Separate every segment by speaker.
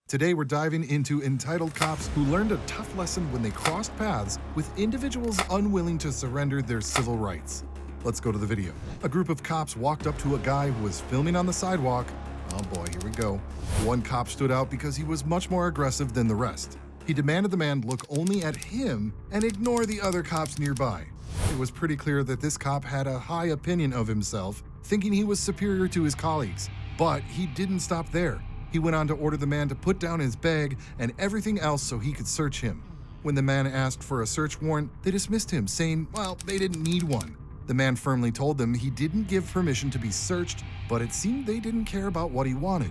Speaker 1: Today we're diving into entitled cops who learned a tough lesson when they crossed paths with individuals unwilling to surrender their civil rights. Let's go to the video. A group of cops walked up to a guy who was filming on the sidewalk. Oh boy, here we go. One cop stood out because he was much more aggressive than the rest. He demanded the man look only at him and ignore the other cops nearby. It was pretty clear that this cop had a high opinion of himself, thinking he was superior to his colleagues. But he didn't stop there. He went on to order the man to put down his bag and everything else so he could search him. When the man asked for a search warrant, they dismissed him, saying, well, they didn't need one. The man firmly told them he didn't give permission to be searched, but it seemed they didn't care about what he wanted.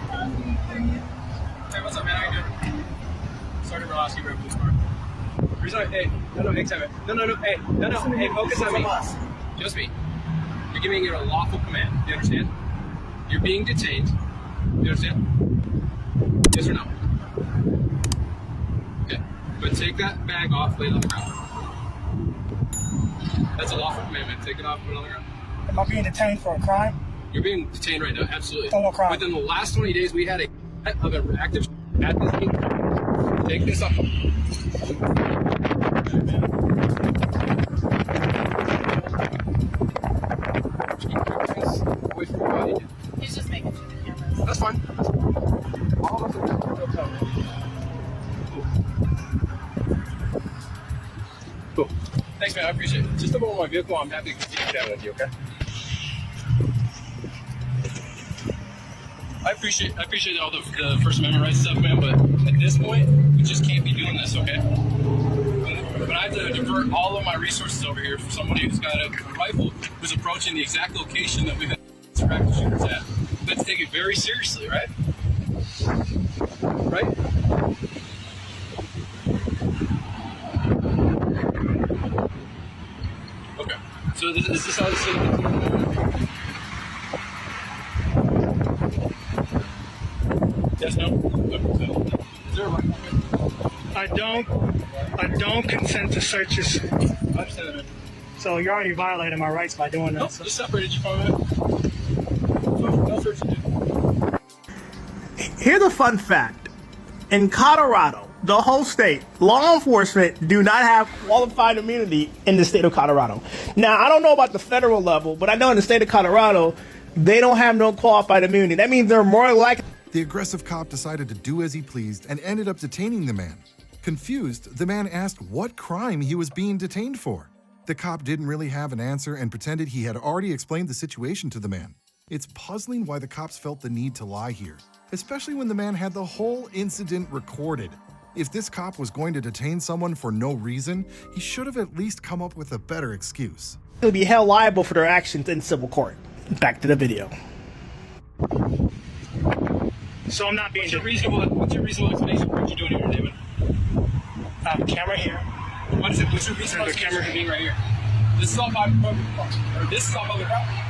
Speaker 2: Hey, what's up, man? How you doing? Sorry to ask you where police car. Hey, no, hey, focus on me. Just me. You're giving it a lawful command. Do you understand? You're being detained. Do you understand? Yes or no? Okay. But take that bag off, lay it on the ground. That's a lawful command, man. Take it off, put it on the ground.
Speaker 3: Am I being detained for a crime?
Speaker 2: You're being detained right now, absolutely.
Speaker 3: For what crime?
Speaker 2: Within the last 20 days, we had of an active at this meeting. Take this off.
Speaker 4: He's just making sure the cameras.
Speaker 2: That's fine. All of us are cool. Thanks, man. I appreciate it. Just about my vehicle. I'm happy to continue chatting with you, okay? I appreciate all the First Amendment rights stuff, man, but at this point, we just can't be doing this, okay? But I have to divert all of my resources over here for somebody who's got a rifle who's approaching the exact location that we've had active shooters at. Let's take it very seriously, right? Right? Okay. So is this how the city gets? Yes, no? Is there a rifle?
Speaker 3: I don't consent to searches.
Speaker 2: I understand that, man.
Speaker 3: So you're already violating my rights by doing that.
Speaker 2: Nope, just separated you from it. No search to do.
Speaker 5: Here's a fun fact. In Colorado, the whole state, law enforcement do not have qualified immunity in the state of Colorado. Now, I don't know about the federal level, but I know in the state of Colorado, they don't have no qualified immunity. That means they're more likely.
Speaker 1: The aggressive cop decided to do as he pleased and ended up detaining the man. Confused, the man asked what crime he was being detained for. The cop didn't really have an answer and pretended he had already explained the situation to the man. It's puzzling why the cops felt the need to lie here, especially when the man had the whole incident recorded. If this cop was going to detain someone for no reason, he should have at least come up with a better excuse.
Speaker 5: To be held liable for their actions in civil court. Back to the video.
Speaker 3: So I'm not being.
Speaker 2: What's your reasonable explanation for what you're doing here, David?
Speaker 3: I have a camera here.
Speaker 2: What is it? What's your reasonable explanation for being right here? This is all public property, or this is all public property.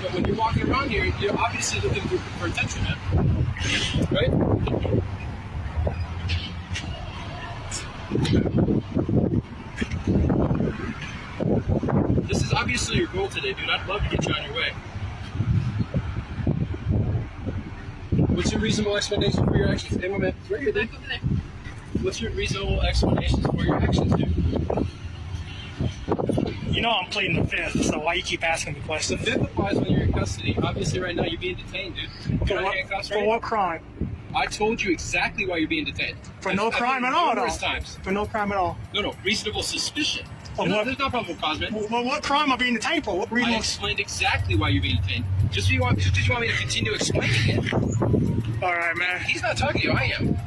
Speaker 2: But when you're walking around here, you're obviously looking for attention, man. Right? This is obviously your goal today, dude. I'd love to get you on your way. What's your reasonable explanation for your actions? Hey, man, right here, dude. What's your reasonable explanations for your actions, dude?
Speaker 3: You know I'm pleading the fifth, so why you keep asking me
Speaker 2: The
Speaker 3: questions?
Speaker 2: fifth applies when you're in custody. Obviously, right now, you're being detained, dude. You're not handcuffs,
Speaker 3: For
Speaker 2: right?
Speaker 3: what crime?
Speaker 2: I told you exactly why you're being detained.
Speaker 3: For no crime at all,
Speaker 2: Numerous
Speaker 3: though.
Speaker 2: times.
Speaker 3: For no crime at all.
Speaker 2: No, reasonable suspicion.
Speaker 3: Of
Speaker 2: No,
Speaker 3: what?
Speaker 2: there's no probable cause, man.
Speaker 3: Well, what crime am I being detained for? What
Speaker 2: I
Speaker 3: reason?
Speaker 2: explained exactly why you're being detained. Just because you want me to continue explaining it.
Speaker 3: All right, man.
Speaker 2: He's not talking to you, I am.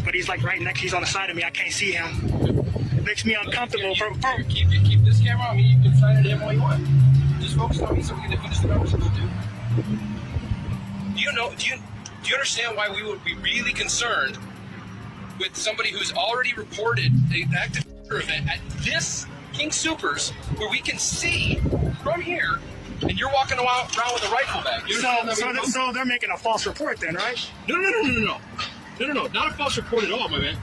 Speaker 3: But he's like right next. He's on the side of me. I can't see him. It makes me uncomfortable.
Speaker 2: Keep this camera on me. You can sign it in all you want. Just focus on me so we can finish the conversation, dude. Do you understand why we would be really concerned with somebody who's already reported an active event at this King Soopers, where we can see from here, and you're walking around with a rifle bag?
Speaker 3: So they're making a false report then, right?
Speaker 2: No, not a false report at all, my man.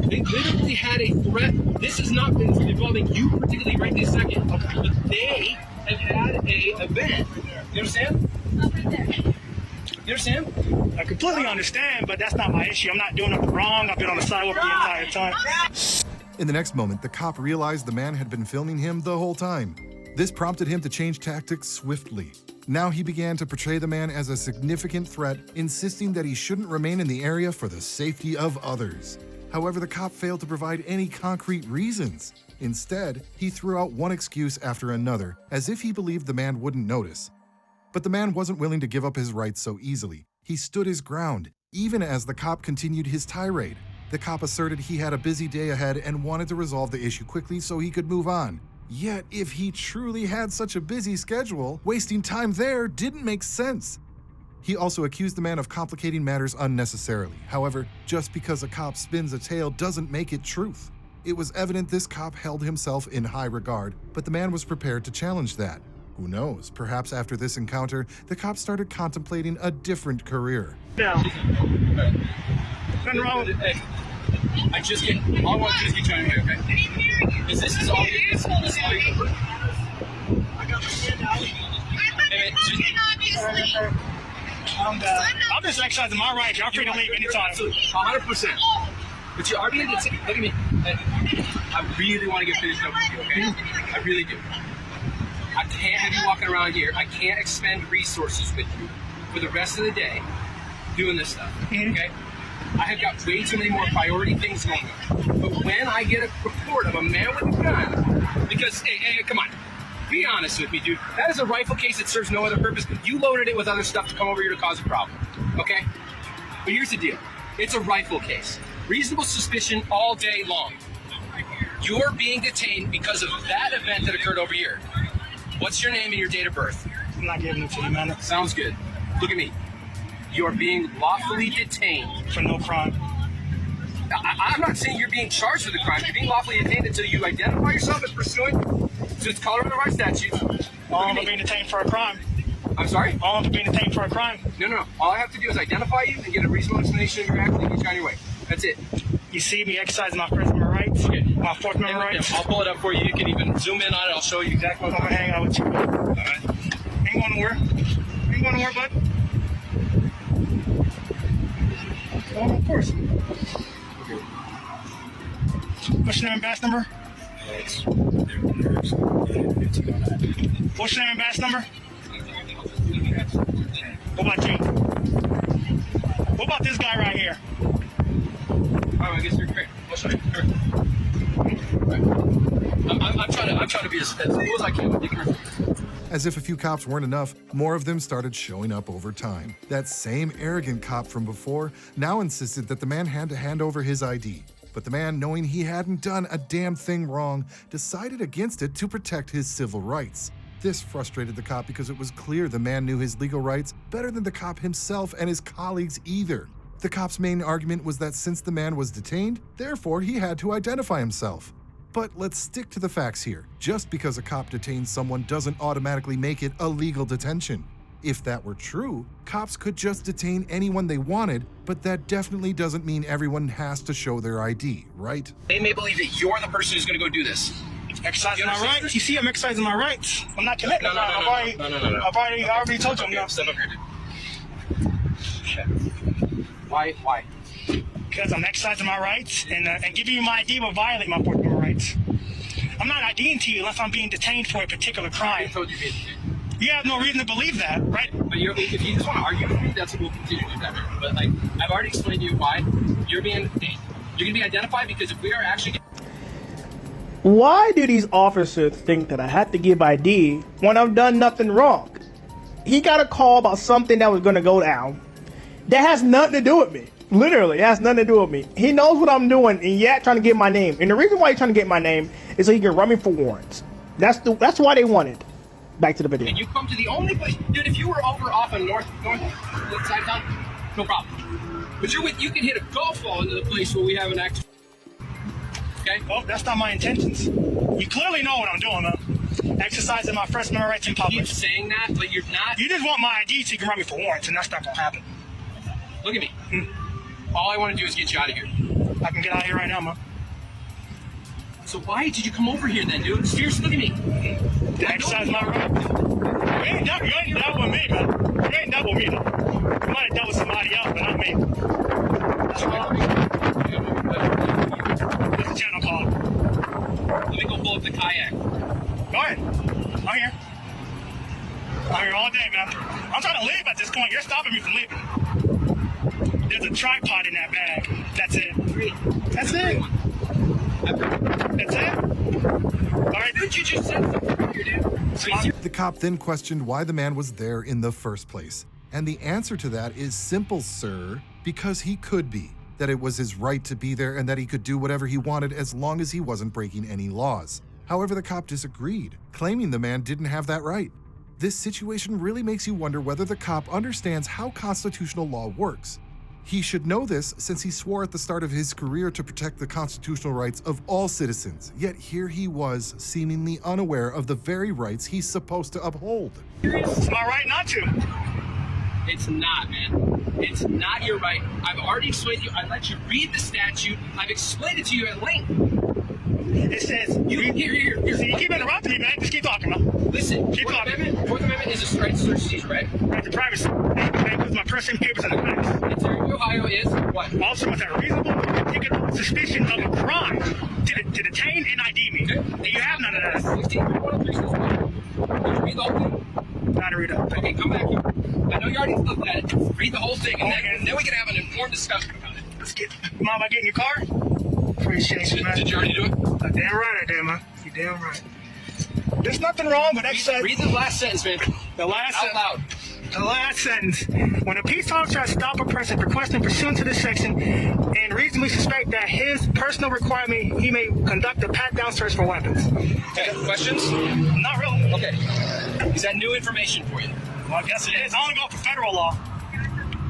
Speaker 2: They literally had a threat. This has not been involving you particularly right this second, but they have had a event. You understand?
Speaker 4: Up right there.
Speaker 2: You understand?
Speaker 3: I completely understand, but that's not my issue. I'm not doing nothing wrong. I've been on the sidewalk the entire time.
Speaker 1: In the next moment, the cop realized the man had been filming him the whole time. This prompted him to change tactics swiftly. Now he began to portray the man as a significant threat, insisting that he shouldn't remain in the area for the safety of others. However, the cop failed to provide any concrete reasons. Instead, he threw out one excuse after another, as if he believed the man wouldn't notice. But the man wasn't willing to give up his rights so easily. He stood his ground, even as the cop continued his tirade. The cop asserted he had a busy day ahead and wanted to resolve the issue quickly so he could move on. Yet, if he truly had such a busy schedule, wasting time there didn't make sense. He also accused the man of complicating matters unnecessarily. However, just because a cop spins a tale doesn't make it truth. It was evident this cop held himself in high regard, but the man was prepared to challenge that. Who knows, perhaps after this encounter, the cop started contemplating a different career.
Speaker 3: Yeah. Nothing wrong with it.
Speaker 2: I just get. All I want to do is get you on here, okay? Is this all you? This is all you.
Speaker 4: I'm
Speaker 3: just exercising my rights. Y'all free to leave anytime.
Speaker 2: 100%. But you're arguing to look at me. I really want to get finished up with you, okay? I really do. I can't have you walking around here. I can't expend resources with you for the rest of the day doing this stuff, okay? I have got way too many more priority things going on. But when I get a report of a man with a gun, because, hey, come on, be honest with me, dude. That is a rifle case that serves no other purpose. You loaded it with other stuff to come over here to cause a problem, okay? But here's the deal. It's a rifle case. Reasonable suspicion all day long. You're being detained because of that event that occurred over here. What's your name and your date of birth?
Speaker 3: I'm not giving it to you, man.
Speaker 2: Sounds good. Look at me. You're being lawfully detained.
Speaker 3: For no crime.
Speaker 2: I'm not saying you're being charged with a crime. You're being lawfully detained until you identify yourself as pursuing to the Colorado Right statute.
Speaker 3: All of them being detained for a crime.
Speaker 2: I'm sorry?
Speaker 3: All of them being detained for a crime.
Speaker 2: No. All I have to do is identify you and get a reasonable explanation of your action and get you on your way. That's it.
Speaker 3: You see me exercising my First Amendment rights,
Speaker 2: okay.
Speaker 3: My Fourth Amendment rights.
Speaker 2: I'll pull it up for you. You can even zoom in on it. I'll show you exactly what's
Speaker 3: I'm gonna hang out with you. All right. Ain't going nowhere. Ain't going nowhere, bud. Oh, of course. What's your name and badge number? What's your name and badge number? What about you? What about this guy right here?
Speaker 2: Oh, I guess you're great. What's your name? I'm trying to be as cool as I can with you.
Speaker 1: As if a few cops weren't enough, more of them started showing up over time. That same arrogant cop from before now insisted that the man had to hand over his ID. But the man, knowing he hadn't done a damn thing wrong, decided against it to protect his civil rights. This frustrated the cop because it was clear the man knew his legal rights better than the cop himself and his colleagues either. The cop's main argument was that since the man was detained, therefore he had to identify himself. But let's stick to the facts here. Just because a cop detains someone doesn't automatically make it a legal detention. If that were true, cops could just detain anyone they wanted, but that definitely doesn't mean everyone has to show their ID, right?
Speaker 2: They may believe that you're the person who's going to go do this.
Speaker 3: Exercising my rights. You see, I'm exercising my rights. I'm not committing.
Speaker 2: No.
Speaker 3: I've already told you I'm not.
Speaker 2: Step up here, dude. Okay. Why?
Speaker 3: Because I'm exercising my rights, and giving you my ID will violate my Fourth Amendment rights. I'm not IDing to you unless I'm being detained for a particular crime.
Speaker 2: I told you.
Speaker 3: You have no reason to believe that, right?
Speaker 2: But if you just want to argue with me, that's what we'll continue to do that. But I've already explained to you why you're being detained. You're going to be identified because if we are actually...
Speaker 5: Why do these officers think that I have to give ID when I've done nothing wrong? He got a call about something that was going to go down. That has nothing to do with me. Literally, it has nothing to do with me. He knows what I'm doing, and yet trying to get my name. And the reason why he's trying to get my name is so he can run me for warrants. That's why they want it. Back to the video.
Speaker 2: And you come to the only place, dude. If you were over off on north side of town, no problem. But you can hit a golf ball into the place where we have an active. Okay.
Speaker 3: Oh, that's not my intentions. You clearly know what I'm doing, though. Exercising my First Amendment rights in public.
Speaker 2: You keep saying that, but you're not.
Speaker 3: You just want my ID so you can run me for warrants, and that's not gonna happen.
Speaker 2: Look at me. All I want to do is get you out of here.
Speaker 3: I can get out of here right now, man.
Speaker 2: So why did you come over here then, dude? Seriously, look at me.
Speaker 3: To exercise my right. You ain't dealt with me, man. You ain't dealt with me, though. You might have dealt with somebody else, but not me. What's the channel called?
Speaker 2: Let me go pull up the kayak.
Speaker 3: Go ahead. I'm here. I'm here all day, man. I'm trying to leave at this point. You're stopping me from leaving. There's a tripod in that bag. That's it. That's it. That's it. All right,
Speaker 2: Didn't you just say something here, dude?
Speaker 1: The cop then questioned why the man was there in the first place. And the answer to that is simple, sir, because he could be. That it was his right to be there and that he could do whatever he wanted as long as he wasn't breaking any laws. However, the cop disagreed, claiming the man didn't have that right. This situation really makes you wonder whether the cop understands how constitutional law works. He should know this since he swore at the start of his career to protect the constitutional rights of all citizens, yet here he was, seemingly unaware of the very rights he's supposed to uphold.
Speaker 3: it's my right not to.
Speaker 2: It's not, man. It's not your right. I've already explained to you. I let you read the statute. I've explained it to you at length.
Speaker 3: It says,
Speaker 2: Here.
Speaker 3: See, you keep interrupting me, man. Just keep talking, man.
Speaker 2: Listen,
Speaker 3: Keep talking.
Speaker 2: Fourth Amendment is a right to search seizure, right?
Speaker 3: Right to privacy. That puts my personal papers in the facts.
Speaker 2: Ontario, Ohio is what?
Speaker 3: Also, with a reasonable particular suspicion of a crime to detain and ID me.
Speaker 2: Okay.
Speaker 3: And you have none of that.
Speaker 2: 16.103 says what? Did you read the whole thing?
Speaker 3: Not to read it.
Speaker 2: Okay, come back here. I know you already looked at it. Read the whole thing, and then we can have an informed discussion about it.
Speaker 3: Let's get. Mom, I get in your car? Appreciate you, man.
Speaker 2: Did you already do it?
Speaker 3: Damn right I did, man. You damn right. There's nothing wrong with exercise.
Speaker 2: Read the last sentence, man.
Speaker 3: The last
Speaker 2: Out loud.
Speaker 3: The last sentence. When a peace officer has stopped a person for questioning pursuant to this section and reasonably suspect that his personal requirement, he may conduct a pat-down search for weapons.
Speaker 2: Okay, questions?
Speaker 3: Not really.
Speaker 2: Okay. Is that new information for you?
Speaker 3: Well, I guess it is. I only go for federal law.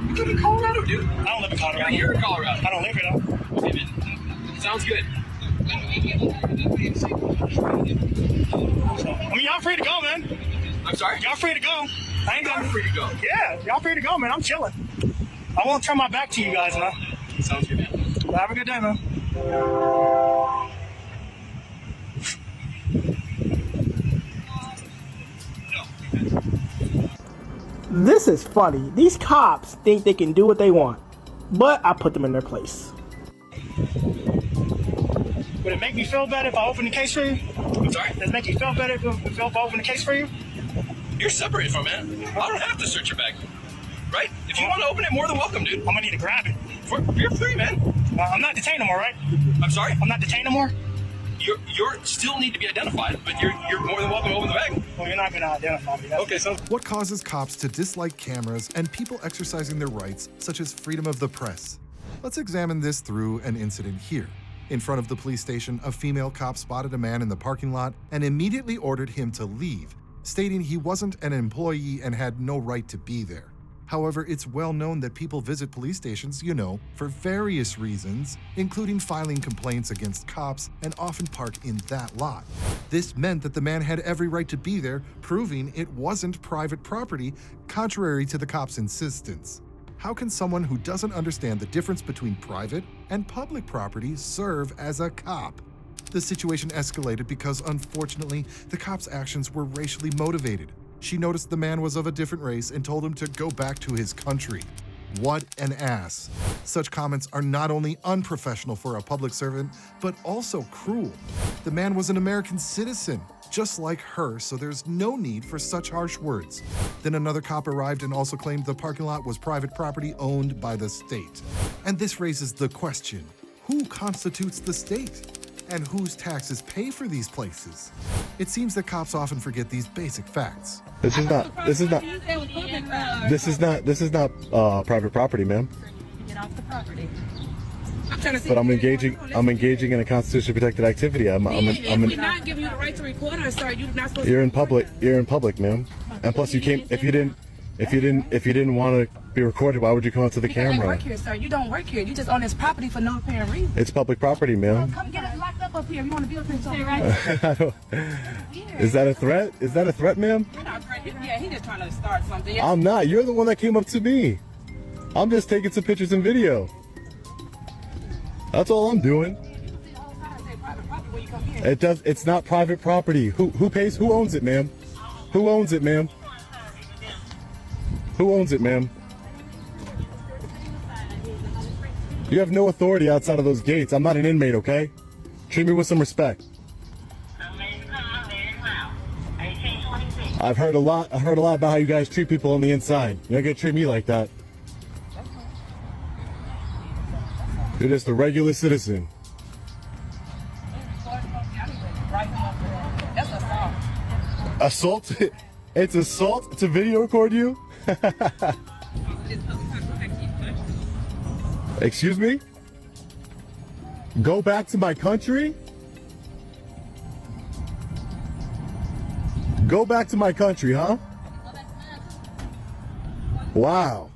Speaker 2: You live in Colorado, dude.
Speaker 3: I don't live in Colorado.
Speaker 2: Yeah, you're in Colorado.
Speaker 3: I don't live here, though.
Speaker 2: Okay, man. Sounds good.
Speaker 3: I mean, y'all free to go, man.
Speaker 2: I'm sorry?
Speaker 3: Y'all free to go. I ain't
Speaker 2: I'm
Speaker 3: got
Speaker 2: free to go.
Speaker 3: Yeah, y'all free to go, man. I'm chilling. I won't turn my back to you guys, man.
Speaker 2: Sounds good, man.
Speaker 3: Well, have a good day, man.
Speaker 5: This is funny. These cops think they can do what they want, but I put them in their place.
Speaker 3: Would it make me feel better if I open the case for you?
Speaker 2: I'm sorry?
Speaker 3: Does it make you feel better if I open the case for you?
Speaker 2: You're separated from it. I don't have to search your bag. Right? If you want to open it, more than welcome, dude.
Speaker 3: I'm gonna need to grab it.
Speaker 2: You're free, man.
Speaker 3: I'm not detained no more, right?
Speaker 2: I'm sorry?
Speaker 3: I'm not detained no more?
Speaker 2: You're still need to be identified, but you're more than welcome to open the bag.
Speaker 3: Well, you're not gonna identify me.
Speaker 2: Okay, so
Speaker 1: What causes cops to dislike cameras and people exercising their rights, such as freedom of the press? Let's examine this through an incident here. In front of the police station, a female cop spotted a man in the parking lot and immediately ordered him to leave, stating he wasn't an employee and had no right to be there. However, it's well known that people visit police stations, for various reasons, including filing complaints against cops and often park in that lot. This meant that the man had every right to be there, proving it wasn't private property, contrary to the cop's insistence. How can someone who doesn't understand the difference between private and public property serve as a cop? The situation escalated because, unfortunately, the cop's actions were racially motivated. She noticed the man was of a different race and told him to go back to his country. What an ass. Such comments are not only unprofessional for a public servant, but also cruel. The man was an American citizen, just like her, so there's no need for such harsh words. Then another cop arrived and also claimed the parking lot was private property owned by the state. And this raises the question, who constitutes the state? And whose taxes pay for these places? It seems that cops often forget these basic facts.
Speaker 6: This is not private property, ma'am.
Speaker 7: Get off the property.
Speaker 6: But I'm engaging in a constitutionally protected activity.
Speaker 7: We're not giving you the right to record us, sir. You're not supposed
Speaker 6: You're in public, ma'am. And plus, you came if you didn't want to be recorded, why would you come out to the camera?
Speaker 7: You don't work here, sir. You don't work here. You just on this property for no apparent reason.
Speaker 6: It's public property, ma'am.
Speaker 7: Come get us locked up here. You want to be up here, stay right?
Speaker 6: Is that a threat? Is that a threat, ma'am?
Speaker 7: We're not threatening. Yeah, he's just trying to start something.
Speaker 6: I'm not. You're the one that came up to me. I'm just taking some pictures and video. That's all I'm doing.
Speaker 7: You see the whole sign say private property where you
Speaker 6: It does. It's not private property. Who pays? Who owns it, ma'am? Who owns it, ma'am? Who owns it, ma'am? You have no authority outside of those gates. I'm not an inmate, okay? Treat me with some respect. I've heard a lot. I heard a lot about how you guys treat people on the inside. You're not gonna treat me like that. You're just a regular citizen. Assault? It's assault to video record you? Excuse me? Go back to my country? Go back to my country, huh? Wow.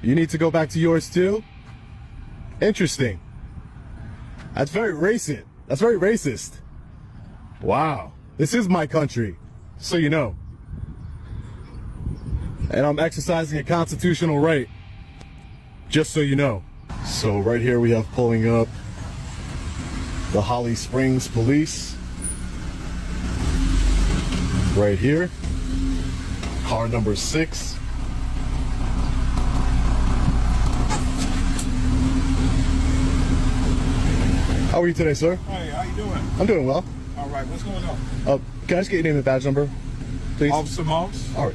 Speaker 6: You need to go back to yours too? Interesting. That's very racist. That's very racist. Wow. This is my country, so you know. And I'm exercising a constitutional right, just so you know. So right here we have pulling up the Holly Springs Police. Right here. Car number 6. How are you today, sir?
Speaker 8: Hey, how you doing?
Speaker 6: I'm doing well.
Speaker 8: All right, what's going on?
Speaker 6: Can I just get your name and badge number, please?
Speaker 8: Officer Moss.
Speaker 6: All right.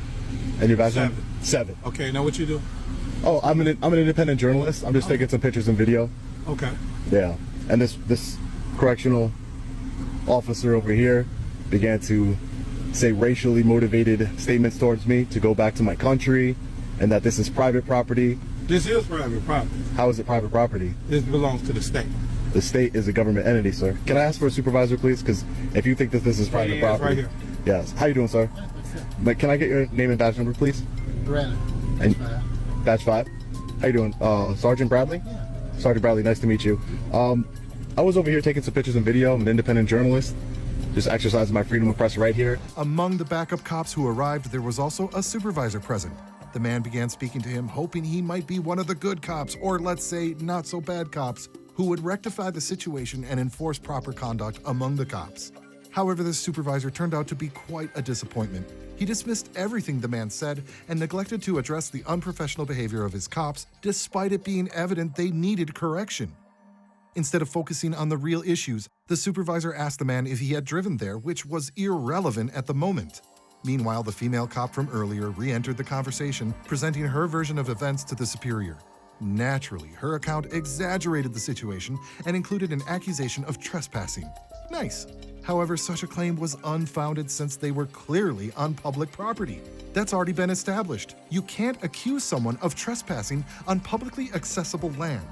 Speaker 6: And your badge number?
Speaker 8: 7.
Speaker 6: 7.
Speaker 8: Okay, now what you do?
Speaker 6: Oh, I'm an independent journalist. I'm just taking some pictures and video.
Speaker 8: Okay.
Speaker 6: Yeah. And this correctional officer over here began to say racially motivated statements towards me to go back to my country and that this is private property.
Speaker 8: This is private property.
Speaker 6: How is it private property?
Speaker 8: This belongs to the state.
Speaker 6: The state is a government entity, sir. Can I ask for a supervisor, please? Because if you think that this is private
Speaker 8: Yeah, it's
Speaker 6: property.
Speaker 8: right here.
Speaker 6: Yes. How you doing, sir? But can I get your name and badge number, please?
Speaker 9: Brandon.
Speaker 6: And badge 5. How you doing? Sergeant Bradley? Yeah. Sergeant Bradley, nice to meet you. I was over here taking some pictures and video. I'm an independent journalist. Just exercising my freedom of press right here.
Speaker 1: Among the backup cops who arrived, there was also a supervisor present. The man began speaking to him, hoping he might be one of the good cops, or let's say not so bad cops, who would rectify the situation and enforce proper conduct among the cops. However, this supervisor turned out to be quite a disappointment. He dismissed everything the man said and neglected to address the unprofessional behavior of his cops, despite it being evident they needed correction. Instead of focusing on the real issues, the supervisor asked the man if he had driven there, which was irrelevant at the moment. Meanwhile, the female cop from earlier re-entered the conversation, presenting her version of events to the superior. Naturally, her account exaggerated the situation and included an accusation of trespassing. Nice. However, such a claim was unfounded since they were clearly on public property. That's already been established. You can't accuse someone of trespassing on publicly accessible land.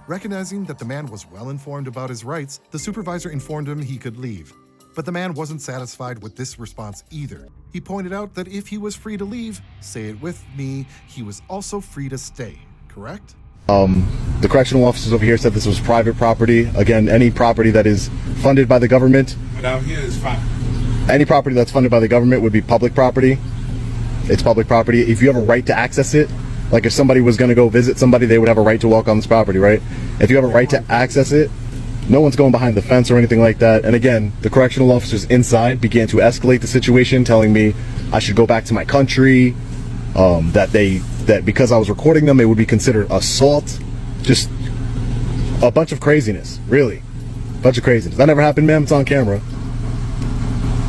Speaker 1: Recognizing that the man was well informed about his rights, the supervisor informed him he could leave. But the man wasn't satisfied with this response either. He pointed out that if he was free to leave, say it with me, he was also free to stay, correct?
Speaker 6: The correctional officers over here said this was private property. Again, any property that is funded by the government.
Speaker 8: But out here is fine.
Speaker 6: Any property that's funded by the government would be public property. It's public property. If you have a right to access it, like if somebody was going to go visit somebody, they would have a right to walk on this property, right? If you have a right to access it, no one's going behind the fence or anything like that. And again, the correctional officers inside began to escalate the situation, telling me I should go back to my country, that because I was recording them, it would be considered assault. Just a bunch of craziness, really. A bunch of craziness. That never happened, ma'am. It's on camera.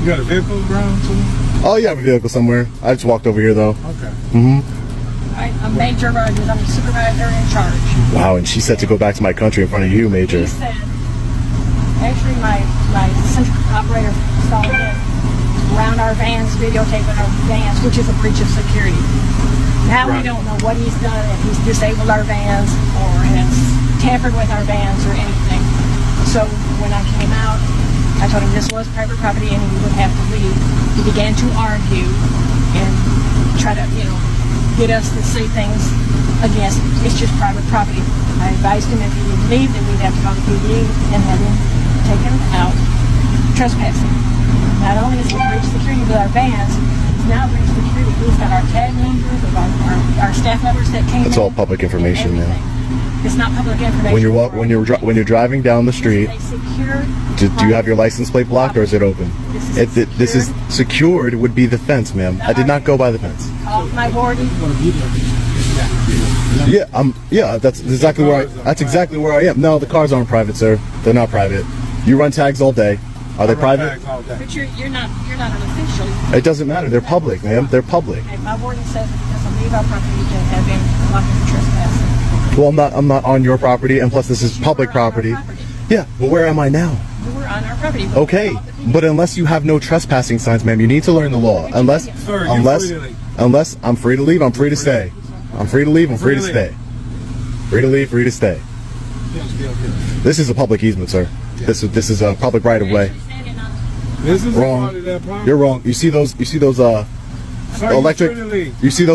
Speaker 8: You got a vehicle around too?
Speaker 6: Oh, you have a vehicle somewhere. I just walked over here, though.
Speaker 8: Okay.
Speaker 10: I'm Major Rogers. I'm the supervisor in charge.
Speaker 6: Wow, and she said to go back to my country in front of you, Major.
Speaker 10: He said, actually, my central operator saw him around our vans, videotaping our vans, which is a breach of security. Now we don't know what he's done, if he's disabled our vans or has tampered with our vans or anything. So when I came out, I told him this was private property and he would have to leave. He began to argue and try to, get us to say things against it's just private property. I advised him if he would leave, then we'd have to call the PD and have him taken out trespassing. Not only is he breached security with our vans, he's now breached security. He's got our tag numbers of our staff members that came in.
Speaker 6: It's all public information, man.
Speaker 10: It's not public information.
Speaker 6: When you're driving down the street,
Speaker 10: It's a secure.
Speaker 6: do you have your license plate blocked or is it open? This is secured would be the fence, ma'am. I did not go by the fence.
Speaker 10: Call my warden.
Speaker 6: Yeah, that's exactly where I am. No, the cars aren't private, sir. They're not private. You run tags all day. Are they private?
Speaker 10: But you're not an official.
Speaker 6: It doesn't matter. They're public, ma'am. They're public.
Speaker 10: Okay, my warden says if he doesn't leave our property, you can have him locked for trespassing.
Speaker 6: Well, I'm not on your property, and plus this is public property. Yeah, but where am I now?
Speaker 10: You were on our property.
Speaker 6: Okay, but unless you have no trespassing signs, ma'am, you need to learn the law. Unless I'm free to leave, I'm free to stay. I'm free to leave, I'm free to stay. Free to leave, free to stay. This is a public easement, sir. This is a public right of way.
Speaker 8: This is
Speaker 6: Wrong. You're wrong. You see those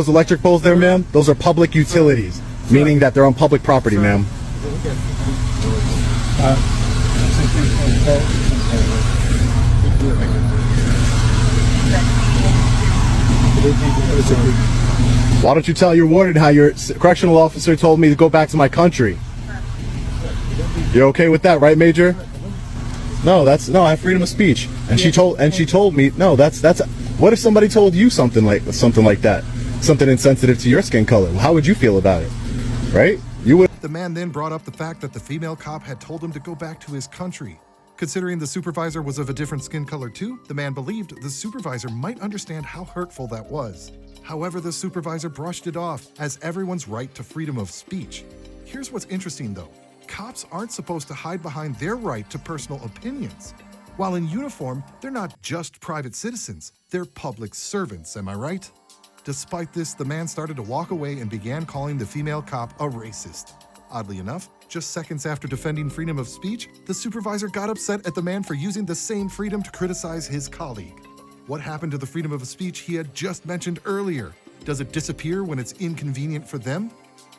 Speaker 6: electric poles there, ma'am? Those are public utilities, meaning that they're on public property, ma'am. Why don't you tell your warden how your correctional officer told me to go back to my country? You're okay with that, right, Major? No, I have freedom of speech. And she told me, no, that's what if somebody told you something like that? Something insensitive to your skin color. How would you feel about it? Right? You would.
Speaker 1: The man then brought up the fact that the female cop had told him to go back to his country. Considering the supervisor was of a different skin color too, the man believed the supervisor might understand how hurtful that was. However, the supervisor brushed it off as everyone's right to freedom of speech. Here's what's interesting though. Cops aren't supposed to hide behind their right to personal opinions. While in uniform, they're not just private citizens, they're public servants, am I right? Despite this, the man started to walk away and began calling the female cop a racist. Oddly enough, just seconds after defending freedom of speech, the supervisor got upset at the man for using the same freedom to criticize his colleague. What happened to the freedom of speech he had just mentioned earlier? Does it disappear when it's inconvenient for them?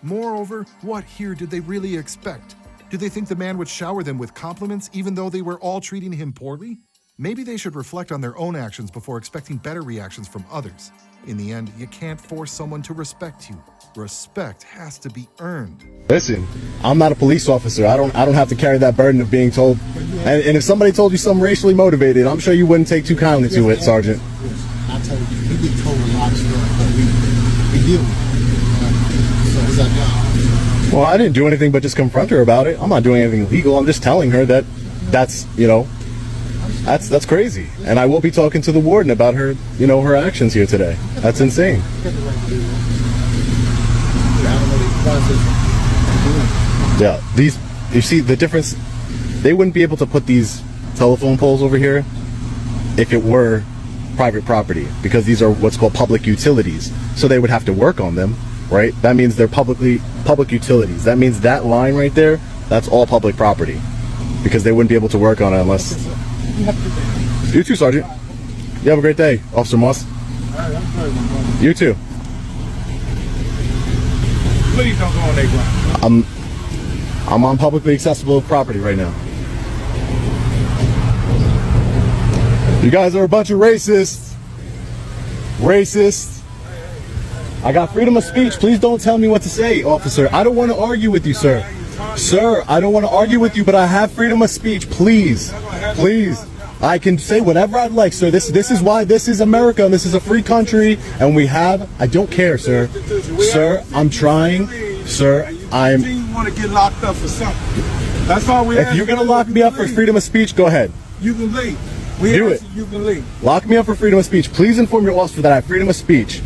Speaker 1: Moreover, what here did they really expect? Do they think the man would shower them with compliments even though they were all treating him poorly? Maybe they should reflect on their own actions before expecting better reactions from others. In the end, you can't force someone to respect you. Respect has to be earned.
Speaker 6: Listen, I'm not a police officer. I don't have to carry that burden of being told. And if somebody told you something racially motivated, I'm sure you wouldn't take too kindly to it, Sergeant.
Speaker 9: I told you, we get told a lot of stuff, but we deal with it. So it's our job.
Speaker 6: Well, I didn't do anything but just confront her about it. I'm not doing anything illegal. I'm just telling her that that's crazy. And I will be talking to the warden about her, her actions here today. That's insane. Yeah, you see the difference? They wouldn't be able to put these telephone poles over here if it were private property, because these are what's called public utilities. So they would have to work on them, right? That means they're public utilities. That means that line right there, that's all public property, because they wouldn't be able to work on it unless. You too, Sergeant. You have a great day, Officer Moss. You too.
Speaker 8: Please don't go on their ground.
Speaker 6: I'm on publicly accessible property right now. You guys are a bunch of racists. Racists. I got freedom of speech. Please don't tell me what to say, officer. I don't want to argue with you, sir. Sir, I don't want to argue with you, but I have freedom of speech. Please. Please. I can say whatever I'd like, sir. This is why this is America, and this is a free country, and I don't care, sir. Sir, I'm trying. Sir,
Speaker 8: You want to get locked up for something. That's all we have.
Speaker 6: If you're going to lock me up for freedom of speech, go ahead.
Speaker 8: You can leave.
Speaker 6: Do it.
Speaker 8: You can leave.
Speaker 6: Lock me up for freedom of speech. Please inform your officer that I have freedom of speech.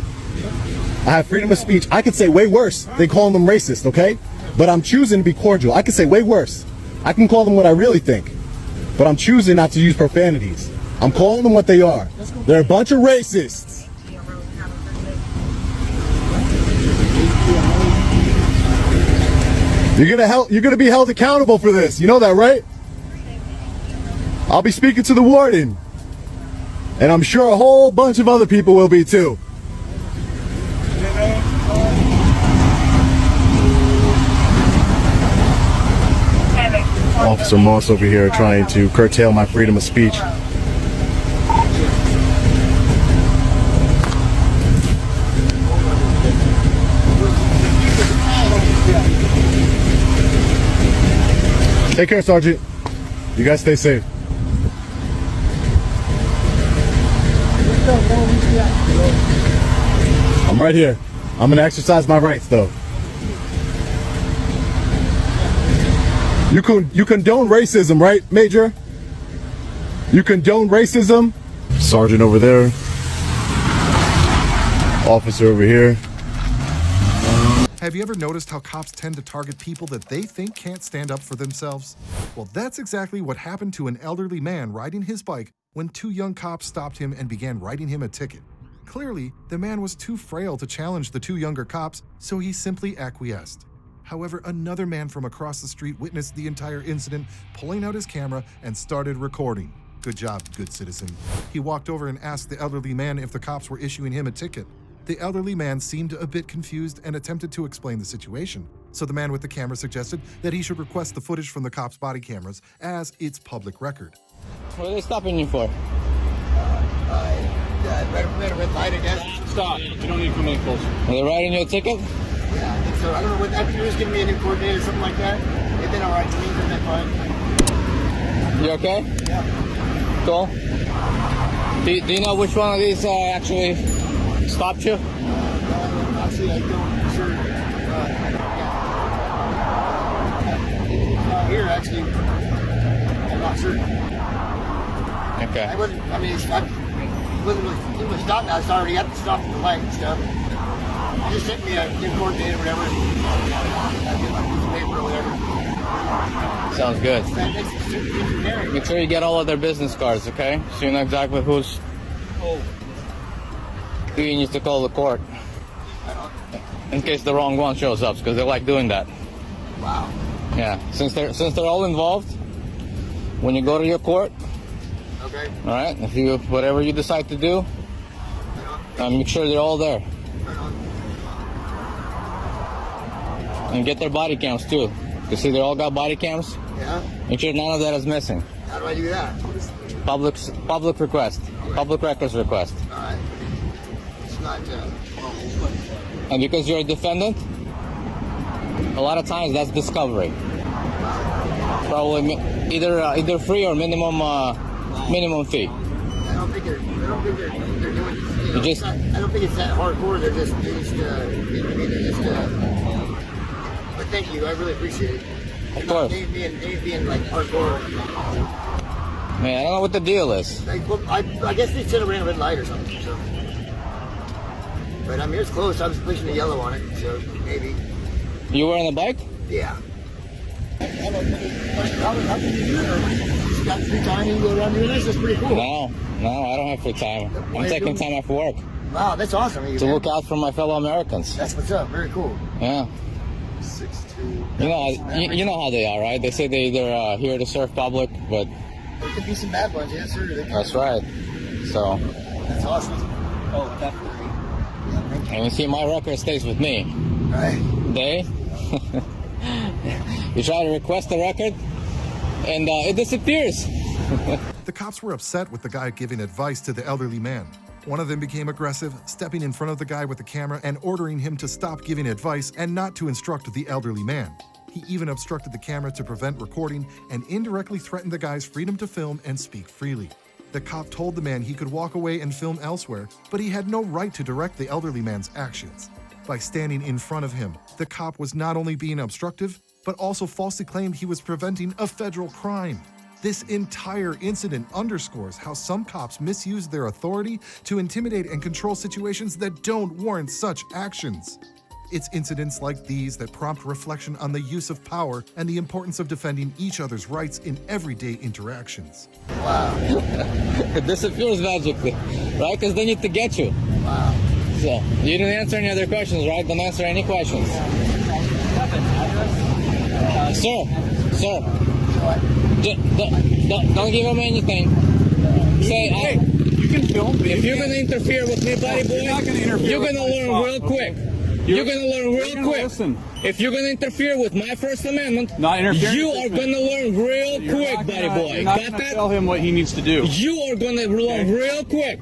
Speaker 6: I have freedom of speech. I could say way worse than calling them racist, okay? But I'm choosing to be cordial. I could say way worse. I can call them what I really think. But I'm choosing not to use profanities. I'm calling them what they are. They're a bunch of racists. You're gonna be held accountable for this. You know that, right? I'll be speaking to the warden. And I'm sure a whole bunch of other people will be too. Officer Moss over here trying to curtail my freedom of speech. Take care, Sergeant. You guys stay safe. I'm right here. I'm gonna exercise my rights, though. You condone racism, right, Major? You condone racism? Sergeant over there. Officer over here.
Speaker 1: Have you ever noticed how cops tend to target people that they think can't stand up for themselves? Well, that's exactly what happened to an elderly man riding his bike when two young cops stopped him and began writing him a ticket. Clearly, the man was too frail to challenge the two younger cops, so he simply acquiesced. However, another man from across the street witnessed the entire incident, pulling out his camera and started recording. Good job, good citizen. He walked over and asked the elderly man if the cops were issuing him a ticket. The elderly man seemed a bit confused and attempted to explain the situation. So the man with the camera suggested that he should request the footage from the cops' body cameras, as it's public record.
Speaker 11: What are they stopping you for?
Speaker 9: Red light, I guess.
Speaker 11: Stop. You don't need to come any closer. Are they writing you a ticket?
Speaker 9: Yeah, I think so. I don't know what that was, giving me a new coordinate or something like that. They've been all right to me. They've been fine.
Speaker 11: You okay?
Speaker 9: Yeah.
Speaker 11: Cool. Do you know which one of these actually stopped you?
Speaker 9: Actually, I don't. Sure. Here, actually, I'm not sure.
Speaker 11: Okay.
Speaker 9: I wasn't. I mean, it wasn't really. It was stopped. I was already at the stop at the light and stuff. He just sent me a new coordinate or whatever. I get my piece of paper or whatever.
Speaker 11: Sounds good. Make sure you get all of their business cards, okay? So you know exactly who you need to call the court. In case the wrong one shows up, because they like doing that.
Speaker 9: Wow.
Speaker 11: Yeah. Since they're all involved, when you go to your court,
Speaker 9: okay.
Speaker 11: All right. If you whatever you decide to do, make sure they're all there. And get their body cams too. You see, they all got body cams.
Speaker 9: Yeah.
Speaker 11: Make sure none of that is missing.
Speaker 9: How do I do that?
Speaker 11: Public request. Public records request.
Speaker 9: All right. It's not.
Speaker 11: And because you're a defendant, a lot of times that's discovery. Probably either free or minimum fee.
Speaker 9: I don't think they're doing.
Speaker 11: You just.
Speaker 9: I don't think it's that hardcore. They're just. But thank you. I really appreciate it.
Speaker 11: Of course.
Speaker 9: Dave being like hardcore.
Speaker 11: Man, I don't know what the deal is.
Speaker 9: Like, well, I guess they said around a red light or something. So. But I mean, it's close. I was pushing the yellow on it, so maybe.
Speaker 11: You were on a bike?
Speaker 9: Yeah. How can you do it? You got free time and you go around doing this? That's pretty cool.
Speaker 11: No, I don't have free time. I'm taking time off work.
Speaker 9: Wow, that's awesome.
Speaker 11: To look out for my fellow Americans.
Speaker 9: That's what's up. Very cool.
Speaker 11: Yeah.
Speaker 9: 6'2".
Speaker 11: You know how they are, right? They say they're here to serve public, but
Speaker 9: There could be some bad ones, yes, sir.
Speaker 11: that's right. So.
Speaker 9: That's awesome. Oh, definitely. Yeah,
Speaker 11: and you see, my record stays with me.
Speaker 9: right.
Speaker 11: They. You try to request the record, and it disappears.
Speaker 1: The cops were upset with the guy giving advice to the elderly man. One of them became aggressive, stepping in front of the guy with the camera and ordering him to stop giving advice and not to instruct the elderly man. He even obstructed the camera to prevent recording and indirectly threatened the guy's freedom to film and speak freely. The cop told the man he could walk away and film elsewhere, but he had no right to direct the elderly man's actions. By standing in front of him, the cop was not only being obstructive, but also falsely claimed he was preventing a federal crime. This entire incident underscores how some cops misuse their authority to intimidate and control situations that don't warrant such actions. It's incidents like these that prompt reflection on the use of power and the importance of defending each other's rights in everyday interactions.
Speaker 9: Wow.
Speaker 11: It disappears magically, right? Because they need to get you.
Speaker 9: Wow.
Speaker 11: So, you didn't answer any other questions, right? Don't answer any questions. Sir. Don't give him anything. Say,
Speaker 3: you can film.
Speaker 11: If you're going to interfere with me, buddy boy, you're going to learn real quick. You're going to learn real quick.
Speaker 3: Listen.
Speaker 11: If you're going to interfere with my First Amendment,
Speaker 3: Not interfering.
Speaker 11: you are going to learn real quick, buddy boy.
Speaker 3: You're not
Speaker 11: Got
Speaker 3: gonna
Speaker 11: that?
Speaker 3: tell him what he needs to do.
Speaker 11: You are going to learn real quick.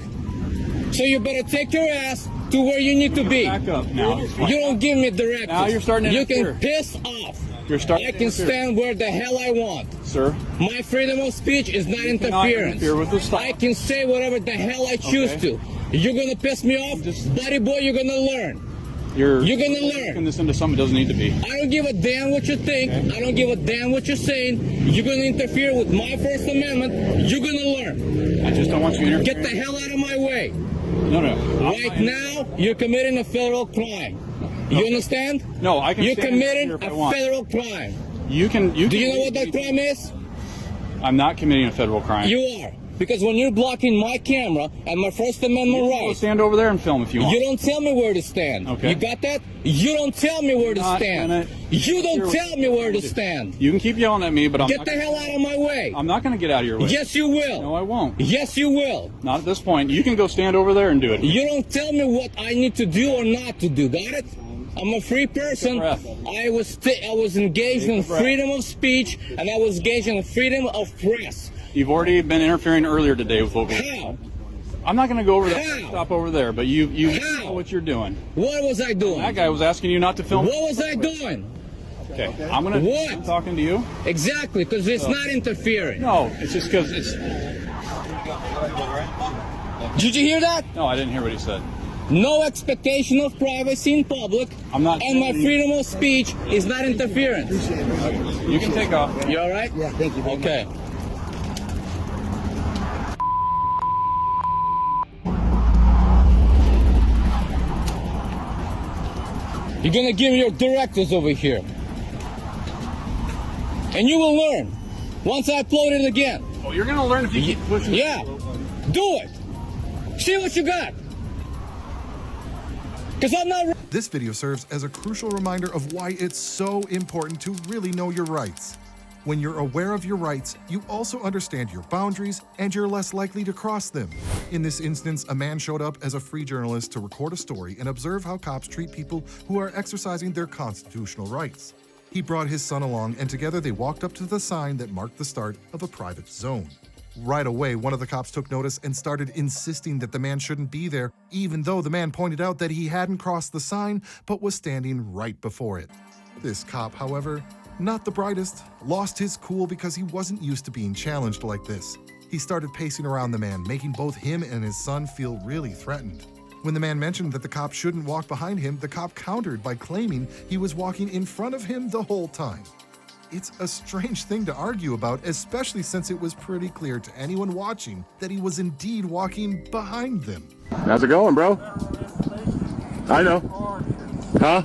Speaker 11: So you better take your ass to where you need to be.
Speaker 3: Back up now.
Speaker 11: You don't give me directives.
Speaker 3: Now you're starting to
Speaker 11: You
Speaker 3: interfere.
Speaker 11: can piss off.
Speaker 12: You're starting
Speaker 11: I can stand where the hell I want.
Speaker 12: Sir.
Speaker 11: My freedom of speech is not
Speaker 12: You cannot
Speaker 11: interference.
Speaker 12: interfere with the stop.
Speaker 11: I can say whatever the hell I choose to. You're gonna piss me off, buddy boy. You're gonna learn. You're gonna learn.
Speaker 12: Making this into something it doesn't need to be.
Speaker 11: I don't give a damn what you think. I don't give a damn what you're saying. You're gonna interfere with my First Amendment. You're gonna learn.
Speaker 12: I just don't want you to interfere.
Speaker 11: Get the hell out of my way.
Speaker 12: No.
Speaker 11: Right now, you're committing a federal crime. You understand?
Speaker 12: No, I can.
Speaker 11: You're
Speaker 12: stand
Speaker 11: committing
Speaker 12: here if I
Speaker 11: a
Speaker 12: want.
Speaker 11: federal crime.
Speaker 12: You can.
Speaker 11: Do you know what that crime is?
Speaker 12: I'm not committing a federal crime.
Speaker 11: You are. Because when you're blocking my camera and my First Amendment rights,
Speaker 12: stand over there and film if you want.
Speaker 11: You don't tell me where to stand.
Speaker 12: Okay.
Speaker 11: You got that? You don't tell me where to stand. You don't tell me where to stand.
Speaker 12: You can keep yelling at me, but I'm
Speaker 11: Get
Speaker 12: not
Speaker 11: the hell out of my way.
Speaker 12: I'm not going to get out of your way.
Speaker 11: Yes, you will.
Speaker 12: No, I won't.
Speaker 11: Yes, you will.
Speaker 12: Not at this point. You can go stand over there and do it.
Speaker 11: You don't tell me what I need to do or not to do. Got it? I'm a free person. I was engaged in freedom of speech, and I was engaged in freedom of press.
Speaker 12: You've already been interfering earlier today with what
Speaker 11: How?
Speaker 12: I'm not going to go over there. Stop over there, but you know what you're doing.
Speaker 11: What was I doing?
Speaker 12: That guy was asking you not to film.
Speaker 11: What was I doing?
Speaker 12: Okay, I'm going to. I'm talking to you.
Speaker 11: Exactly, because it's not interfering.
Speaker 12: No, it's just because it's.
Speaker 11: Did you hear that?
Speaker 12: No, I didn't hear what he said.
Speaker 11: No expectation of privacy in public.
Speaker 12: I'm not.
Speaker 11: And my freedom of speech is not interference.
Speaker 12: You can take off.
Speaker 11: You all right?
Speaker 9: Yeah, thank you.
Speaker 11: Okay. You're gonna give me your directives over here. And you will learn once I upload it again.
Speaker 12: Oh, you're gonna learn if you keep pushing.
Speaker 11: Yeah. Do it. See what you got. Because I'm not.
Speaker 1: This video serves as a crucial reminder of why it's so important to really know your rights. When you're aware of your rights, you also understand your boundaries and you're less likely to cross them. In this instance, a man showed up as a free journalist to record a story and observe how cops treat people who are exercising their constitutional rights. He brought his son along and together they walked up to the sign that marked the start of a private zone. Right away, one of the cops took notice and started insisting that the man shouldn't be there, even though the man pointed out that he hadn't crossed the sign but was standing right before it. This cop, however, not the brightest, lost his cool because he wasn't used to being challenged like this. He started pacing around the man, making both him and his son feel really threatened. When the man mentioned that the cop shouldn't walk behind him, the cop countered by claiming he was walking in front of him the whole time. It's a strange thing to argue about, especially since it was pretty clear to anyone watching that he was indeed walking behind them.
Speaker 6: How's it going, bro? I know. Huh?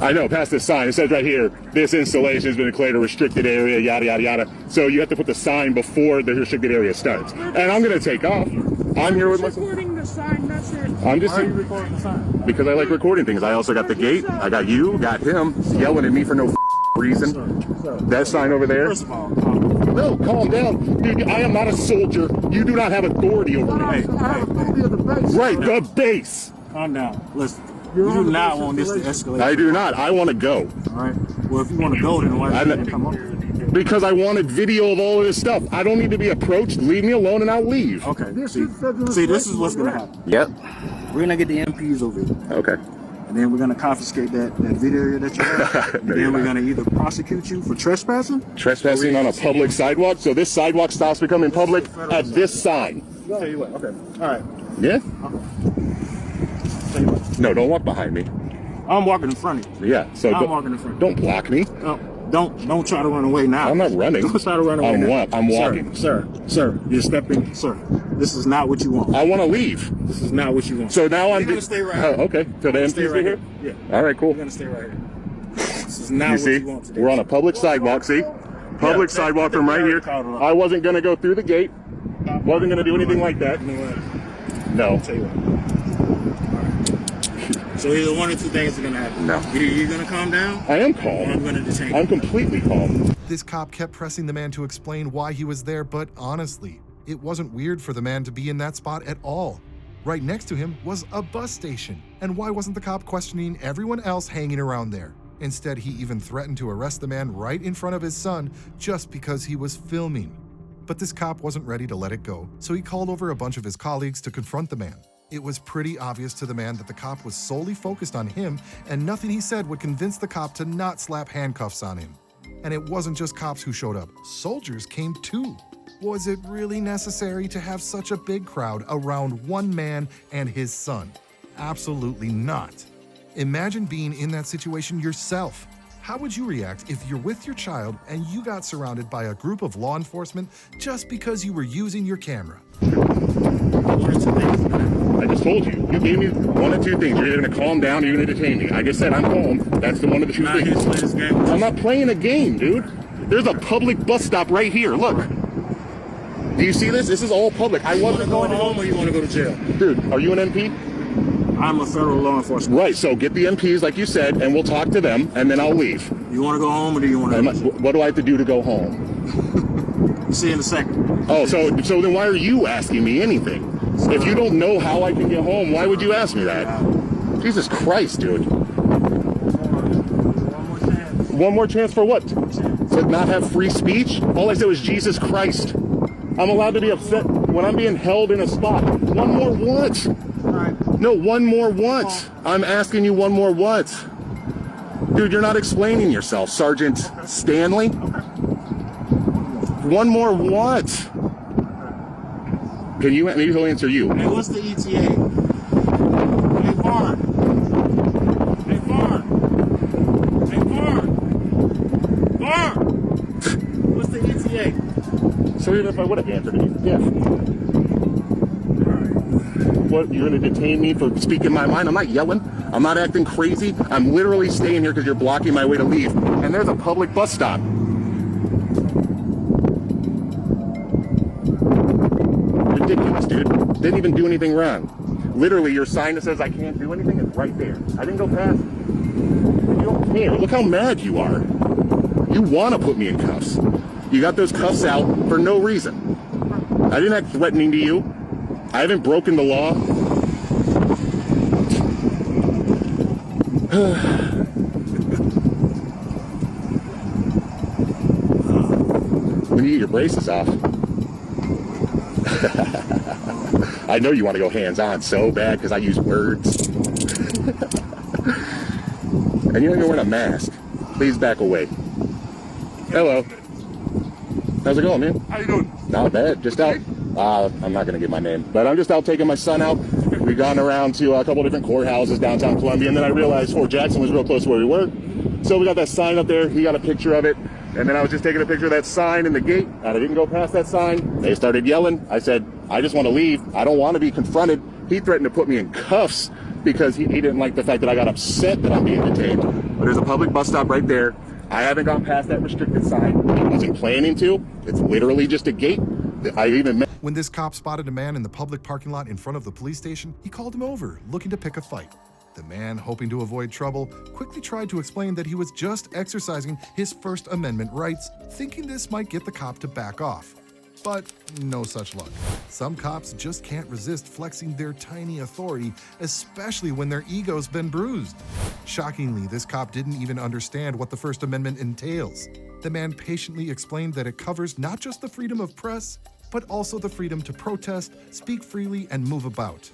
Speaker 6: I know, past this sign. It says right here, this installation has been declared a restricted area, yada, yada, yada. So you have to put the sign before the restricted area starts. And I'm going to take off. I'm here with my...
Speaker 4: recording the sign, that's it.
Speaker 6: I'm just...
Speaker 4: Why are you recording the sign?
Speaker 6: Because I like recording things. I also got the gate. I got you, got him, yelling at me for no reason. That sign over there.
Speaker 4: First of all,
Speaker 6: no, calm down. Dude, I am not a soldier. You do not have authority over me.
Speaker 4: I have authority of the base.
Speaker 6: Right, the base.
Speaker 4: Calm down. Listen. You do not want this to escalate.
Speaker 6: I do not. I want to go.
Speaker 4: All right. Well, if you want to go, then why didn't you come up?
Speaker 6: Because I wanted video of all of this stuff. I don't need to be approached. Leave me alone and I'll leave.
Speaker 4: Okay. See, this is what's going to happen.
Speaker 6: Yep.
Speaker 4: We're going to get the MPs over here.
Speaker 6: Okay.
Speaker 4: And then we're going to confiscate that video that you have.
Speaker 6: No,
Speaker 4: and then we're going to either prosecute you for trespassing.
Speaker 6: Trespassing on a public sidewalk. So this sidewalk stops becoming public at this sign.
Speaker 4: Tell you what. Okay. All right.
Speaker 6: Yeah?
Speaker 4: Tell you what.
Speaker 6: No, don't walk behind me.
Speaker 4: I'm walking in front of you.
Speaker 6: Yeah. So
Speaker 4: I'm walking in front of
Speaker 6: don't block me.
Speaker 4: No, don't try to run away now.
Speaker 6: I'm not running.
Speaker 4: Don't try to run away now.
Speaker 6: I'm walking.
Speaker 4: Sir, you're stepping. Sir, this is not what you want.
Speaker 6: I want to leave.
Speaker 4: This is not what you want.
Speaker 6: So now I'm
Speaker 4: going to stay right here.
Speaker 6: Oh, okay. So the MP's
Speaker 4: stay right
Speaker 6: here?
Speaker 4: Yeah.
Speaker 6: All right, cool.
Speaker 4: You're going to stay right here. This is not
Speaker 6: You
Speaker 4: what
Speaker 6: see,
Speaker 4: you want to do.
Speaker 6: we're on a public sidewalk, see? Public sidewalk from right here. I wasn't going to go through the gate. Wasn't going to do anything like that.
Speaker 4: You know what?
Speaker 6: No.
Speaker 4: I'll tell you what. So either one or two things are going to happen.
Speaker 6: No.
Speaker 4: Either you're going to calm down.
Speaker 6: I am
Speaker 4: Or
Speaker 6: calm.
Speaker 4: I'm going to detain you.
Speaker 6: I'm completely calm.
Speaker 1: This cop kept pressing the man to explain why he was there, but honestly, it wasn't weird for the man to be in that spot at all. Right next to him was a bus station. And why wasn't the cop questioning everyone else hanging around there? Instead, he even threatened to arrest the man right in front of his son just because he was filming. But this cop wasn't ready to let it go, so he called over a bunch of his colleagues to confront the man. It was pretty obvious to the man that the cop was solely focused on him, and nothing he said would convince the cop to not slap handcuffs on him. And it wasn't just cops who showed up, soldiers came too. Was it really necessary to have such a big crowd around one man and his son? Absolutely not. Imagine being in that situation yourself. How would you react if you're with your child and you got surrounded by a group of law enforcement just because you were using your camera?
Speaker 6: I just told you. You gave me one of two things. You're either going to calm down or you're going to detain me. I just said I'm calm. That's the one of the two things. I'm not playing a game, dude. There's a public bus stop right here. Look. Do you see this? This is all public. I wasn't going home or you want to go to jail? Dude, are you an MP?
Speaker 4: I'm a federal law enforcement.
Speaker 6: Right, so get the MPs like you said, and we'll talk to them, and then I'll leave.
Speaker 4: You want to go home or do you want to...
Speaker 6: What do I have to do to go home?
Speaker 4: See you in a second.
Speaker 6: Oh, so then why are you asking me anything? If you don't know how I can get home, why would you ask me that? Jesus Christ, dude. One more chance for what? To not have free speech? All I said was Jesus Christ. I'm allowed to be upset when I'm being held in a spot. One more what? No, one more what? I'm asking you one more what? Dude, you're not explaining yourself, Sergeant Stanley. One more what? Can you, maybe he'll answer you.
Speaker 4: Hey, what's the ETA? Hey, Barn. Hey, Barn. Hey, Barn. Barn. What's the ETA?
Speaker 6: So even if I would have answered it, yeah. What, you're going to detain me for speaking my mind? I'm not yelling. I'm not acting crazy. I'm literally staying here because you're blocking my way to leave. And there's a public bus stop. Ridiculous, dude. Didn't even do anything wrong. Literally, your sign that says I can't do anything is right there. I didn't go past it. You don't care. Look how mad you are. You want to put me in cuffs. You got those cuffs out for no reason. I didn't act threatening to you. I haven't broken the law. When you get your braces off. I know you want to go hands-on so bad because I use words. And you're wearing a mask. Please back away. Hello. How's it going, man?
Speaker 4: How you doing?
Speaker 6: Not bad. Just out. I'm not going to give my name, but I'm just out taking my son out. We've gone around to a couple different courthouses downtown Columbia, and then I realized Fort Jackson was real close to where we were. So we got that sign up there. He got a picture of it, and then I was just taking a picture of that sign in the gate, and I didn't go past that sign. They started yelling. I said, I just want to leave. I don't want to be confronted. He threatened to put me in cuffs because he didn't like the fact that I got upset that I'm being detained. But there's a public bus stop right there. I haven't gone past that restricted sign. I wasn't planning to. It's literally just a gate.
Speaker 1: When this cop spotted a man in the public parking lot in front of the police station, he called him over, looking to pick a fight. The man, hoping to avoid trouble, quickly tried to explain that he was just exercising his First Amendment rights, thinking this might get the cop to back off. But no such luck. Some cops just can't resist flexing their tiny authority, especially when their ego's been bruised. Shockingly, this cop didn't even understand what the First Amendment entails. The man patiently explained that it covers not just the freedom of press, but also the freedom to protest, speak freely, and move about.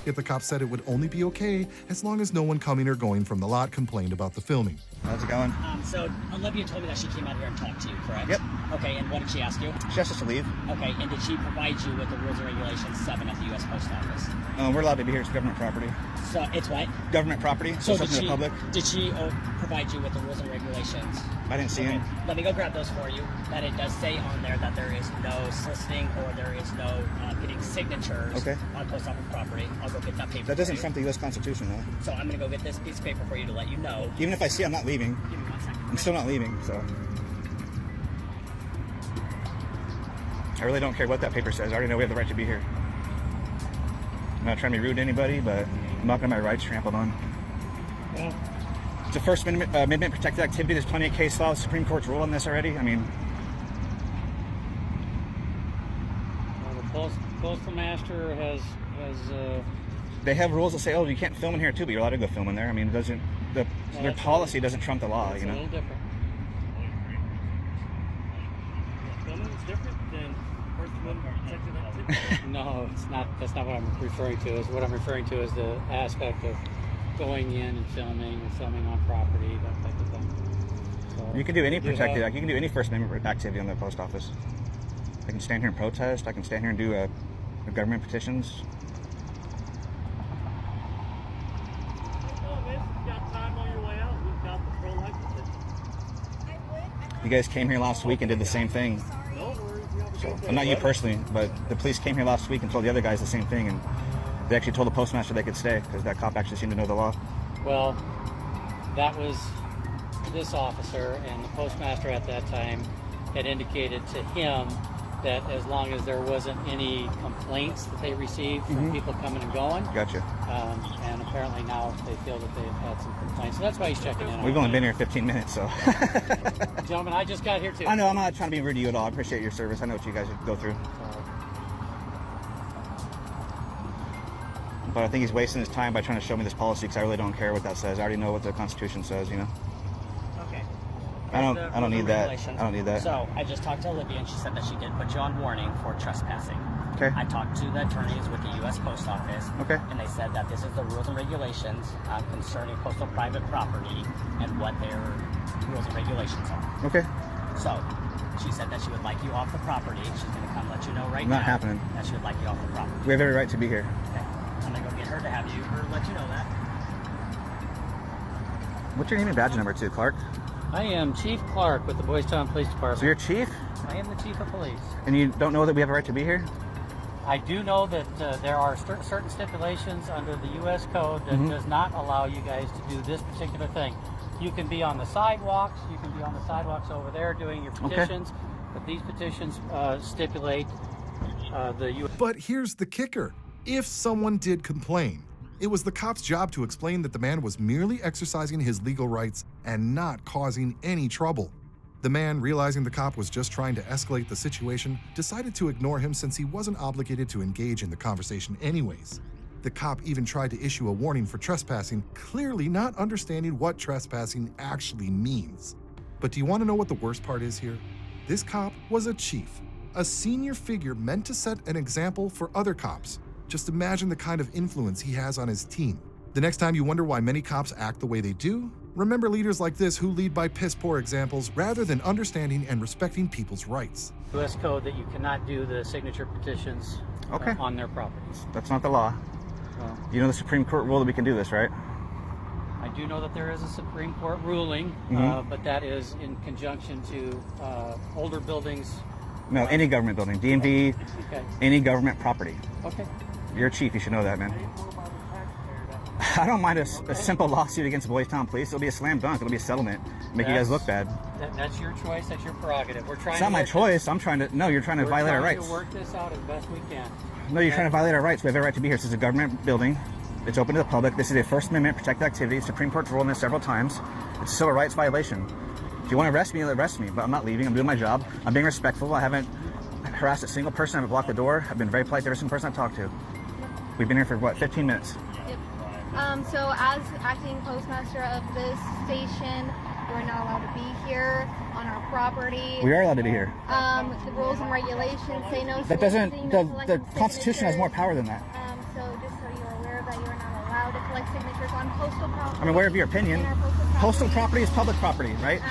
Speaker 1: Yet the cop said it would only be okay as long as no one coming or going from the lot complained about the filming.
Speaker 13: How's it going?
Speaker 14: So Olivia told me that she came out here and talked to you, correct?
Speaker 13: Yep.
Speaker 14: Okay, and what did she ask you?
Speaker 13: She asked us to leave.
Speaker 14: Okay, and did she provide you with the rules and regulations 7 at the U.S. Post Office?
Speaker 13: We're allowed to be here. It's government property.
Speaker 14: So it's what?
Speaker 13: Government property. So
Speaker 14: did
Speaker 13: something to the public.
Speaker 14: Did she provide you with the rules and regulations?
Speaker 13: I didn't see
Speaker 14: okay.
Speaker 13: him.
Speaker 14: Let me go grab those for you. That it does say on there that there is no soliciting or there is no getting signatures on post office property. I'll go get that paper.
Speaker 13: That doesn't trump the U.S. Constitution, though.
Speaker 14: So I'm going to go get this piece of paper for you to let you know.
Speaker 13: Even if I see, I'm not leaving.
Speaker 14: Give me 1 second.
Speaker 13: I'm still not leaving, so. I really don't care what that paper says. I already know we have the right to be here. I'm not trying to be rude to anybody, but I'm not going to my rights trampled on.
Speaker 14: Well,
Speaker 13: it's a First Amendment protected activity. There's plenty of case law. The Supreme Court's ruled on this already. I mean,
Speaker 12: well, the postmaster has
Speaker 13: they have rules that say, oh, you can't film in here too, but you're allowed to go film in there. I mean, it doesn't their policy doesn't trump the law, you know.
Speaker 12: A little different. Filming is different than
Speaker 15: No, it's not. That's not what I'm referring to. What I'm referring to is the aspect of going in and filming on property, that type of thing. So
Speaker 13: you can do any protected. You can do any First Amendment activity on the post office. I can stand here and protest. I can stand here and do government petitions. You guys came here last week and did the same thing. So, not you personally, but the police came here last week and told the other guys the same thing, and they actually told the postmaster they could stay because that cop actually seemed to know the law.
Speaker 15: Well, that was this officer, and the postmaster at that time had indicated to him that as long as there wasn't any complaints that they received from people coming and going.
Speaker 13: Gotcha.
Speaker 15: And apparently now they feel that they've had some complaints. So that's why he's checking in.
Speaker 13: We've only been here 15 minutes, so.
Speaker 15: Gentlemen, I just got here too.
Speaker 13: I know, I'm not trying to be rude to you at all. I appreciate your service. I know what you guys go through. But I think he's wasting his time by trying to show me this policy because I really don't care what that says. I already know what the Constitution says, you know?
Speaker 14: Okay.
Speaker 13: I don't need that. I don't need that.
Speaker 14: So I just talked to Olivia, and she said that she did put you on warning for trespassing.
Speaker 13: Okay.
Speaker 14: I talked to the attorneys with the U.S. Post Office.
Speaker 13: Okay.
Speaker 14: And they said that this is the rules and regulations concerning postal private property and what their rules and regulations are.
Speaker 13: Okay.
Speaker 14: So she said that she would like you off the property. She's going to come let you know right now.
Speaker 13: Not happening.
Speaker 14: That she would like you off the property.
Speaker 13: We have every right to be here.
Speaker 14: Okay. I'm going to go get her to have you or let you know that.
Speaker 13: What's your name and badge number too, Clark?
Speaker 15: I am Chief Clark with the Boys Town Police Department.
Speaker 13: So you're chief?
Speaker 15: I am the chief of police.
Speaker 13: And you don't know that we have a right to be here?
Speaker 15: I do know that there are certain stipulations under the U.S. Code that does not allow you guys to do this particular thing. You can be on the sidewalks. You can be on the sidewalks over there doing your petitions. Okay. But these petitions stipulate the U.S.
Speaker 1: But here's the kicker. If someone did complain, it was the cop's job to explain that the man was merely exercising his legal rights and not causing any trouble. The man, realizing the cop was just trying to escalate the situation, decided to ignore him since he wasn't obligated to engage in the conversation anyways. The cop even tried to issue a warning for trespassing, clearly not understanding what trespassing actually means. But do you want to know what the worst part is here? This cop was a chief, a senior figure meant to set an example for other cops. Just imagine the kind of influence he has on his team. The next time you wonder why many cops act the way they do, remember leaders like this who lead by piss-poor examples rather than understanding and respecting people's rights.
Speaker 15: U.S. Code that you cannot do the signature petitions on their properties.
Speaker 13: That's not the law. You know the Supreme Court rule that we can do this, right?
Speaker 15: I do know that there is a Supreme Court ruling, but that is in conjunction to older buildings.
Speaker 13: No, any government building, DMV, any government property.
Speaker 15: Okay.
Speaker 13: You're a chief, you should know that, man. I don't mind a simple lawsuit against Boys Town Police. It'll be a slam dunk. It'll be a settlement. Make you guys look bad.
Speaker 15: That's your choice. That's your prerogative. We're trying.
Speaker 13: It's not my choice. I'm trying to. No, you're trying to violate our rights.
Speaker 15: We're trying to work this out as best we can.
Speaker 13: No, you're trying to violate our rights. We have every right to be here. This is a government building. It's open to the public. This is a First Amendment protected activity. Supreme Court's ruled on this several times. It's a civil rights violation. If you want to arrest me, arrest me. But I'm not leaving. I'm doing my job. I'm being respectful. I haven't harassed a single person. I haven't blocked the door. I've been very polite to every single person I've talked to. We've been here for, what, 15 minutes?
Speaker 16: Yep. So as acting postmaster of this station, we're not allowed to be here on our property.
Speaker 13: We are allowed to be here.
Speaker 16: The rules and regulations say no.
Speaker 13: That doesn't, the Constitution has more power than that.
Speaker 16: So just so you're aware that you're not allowed to collect signatures on postal property.
Speaker 13: I'm aware of your opinion. Postal property is public property, right?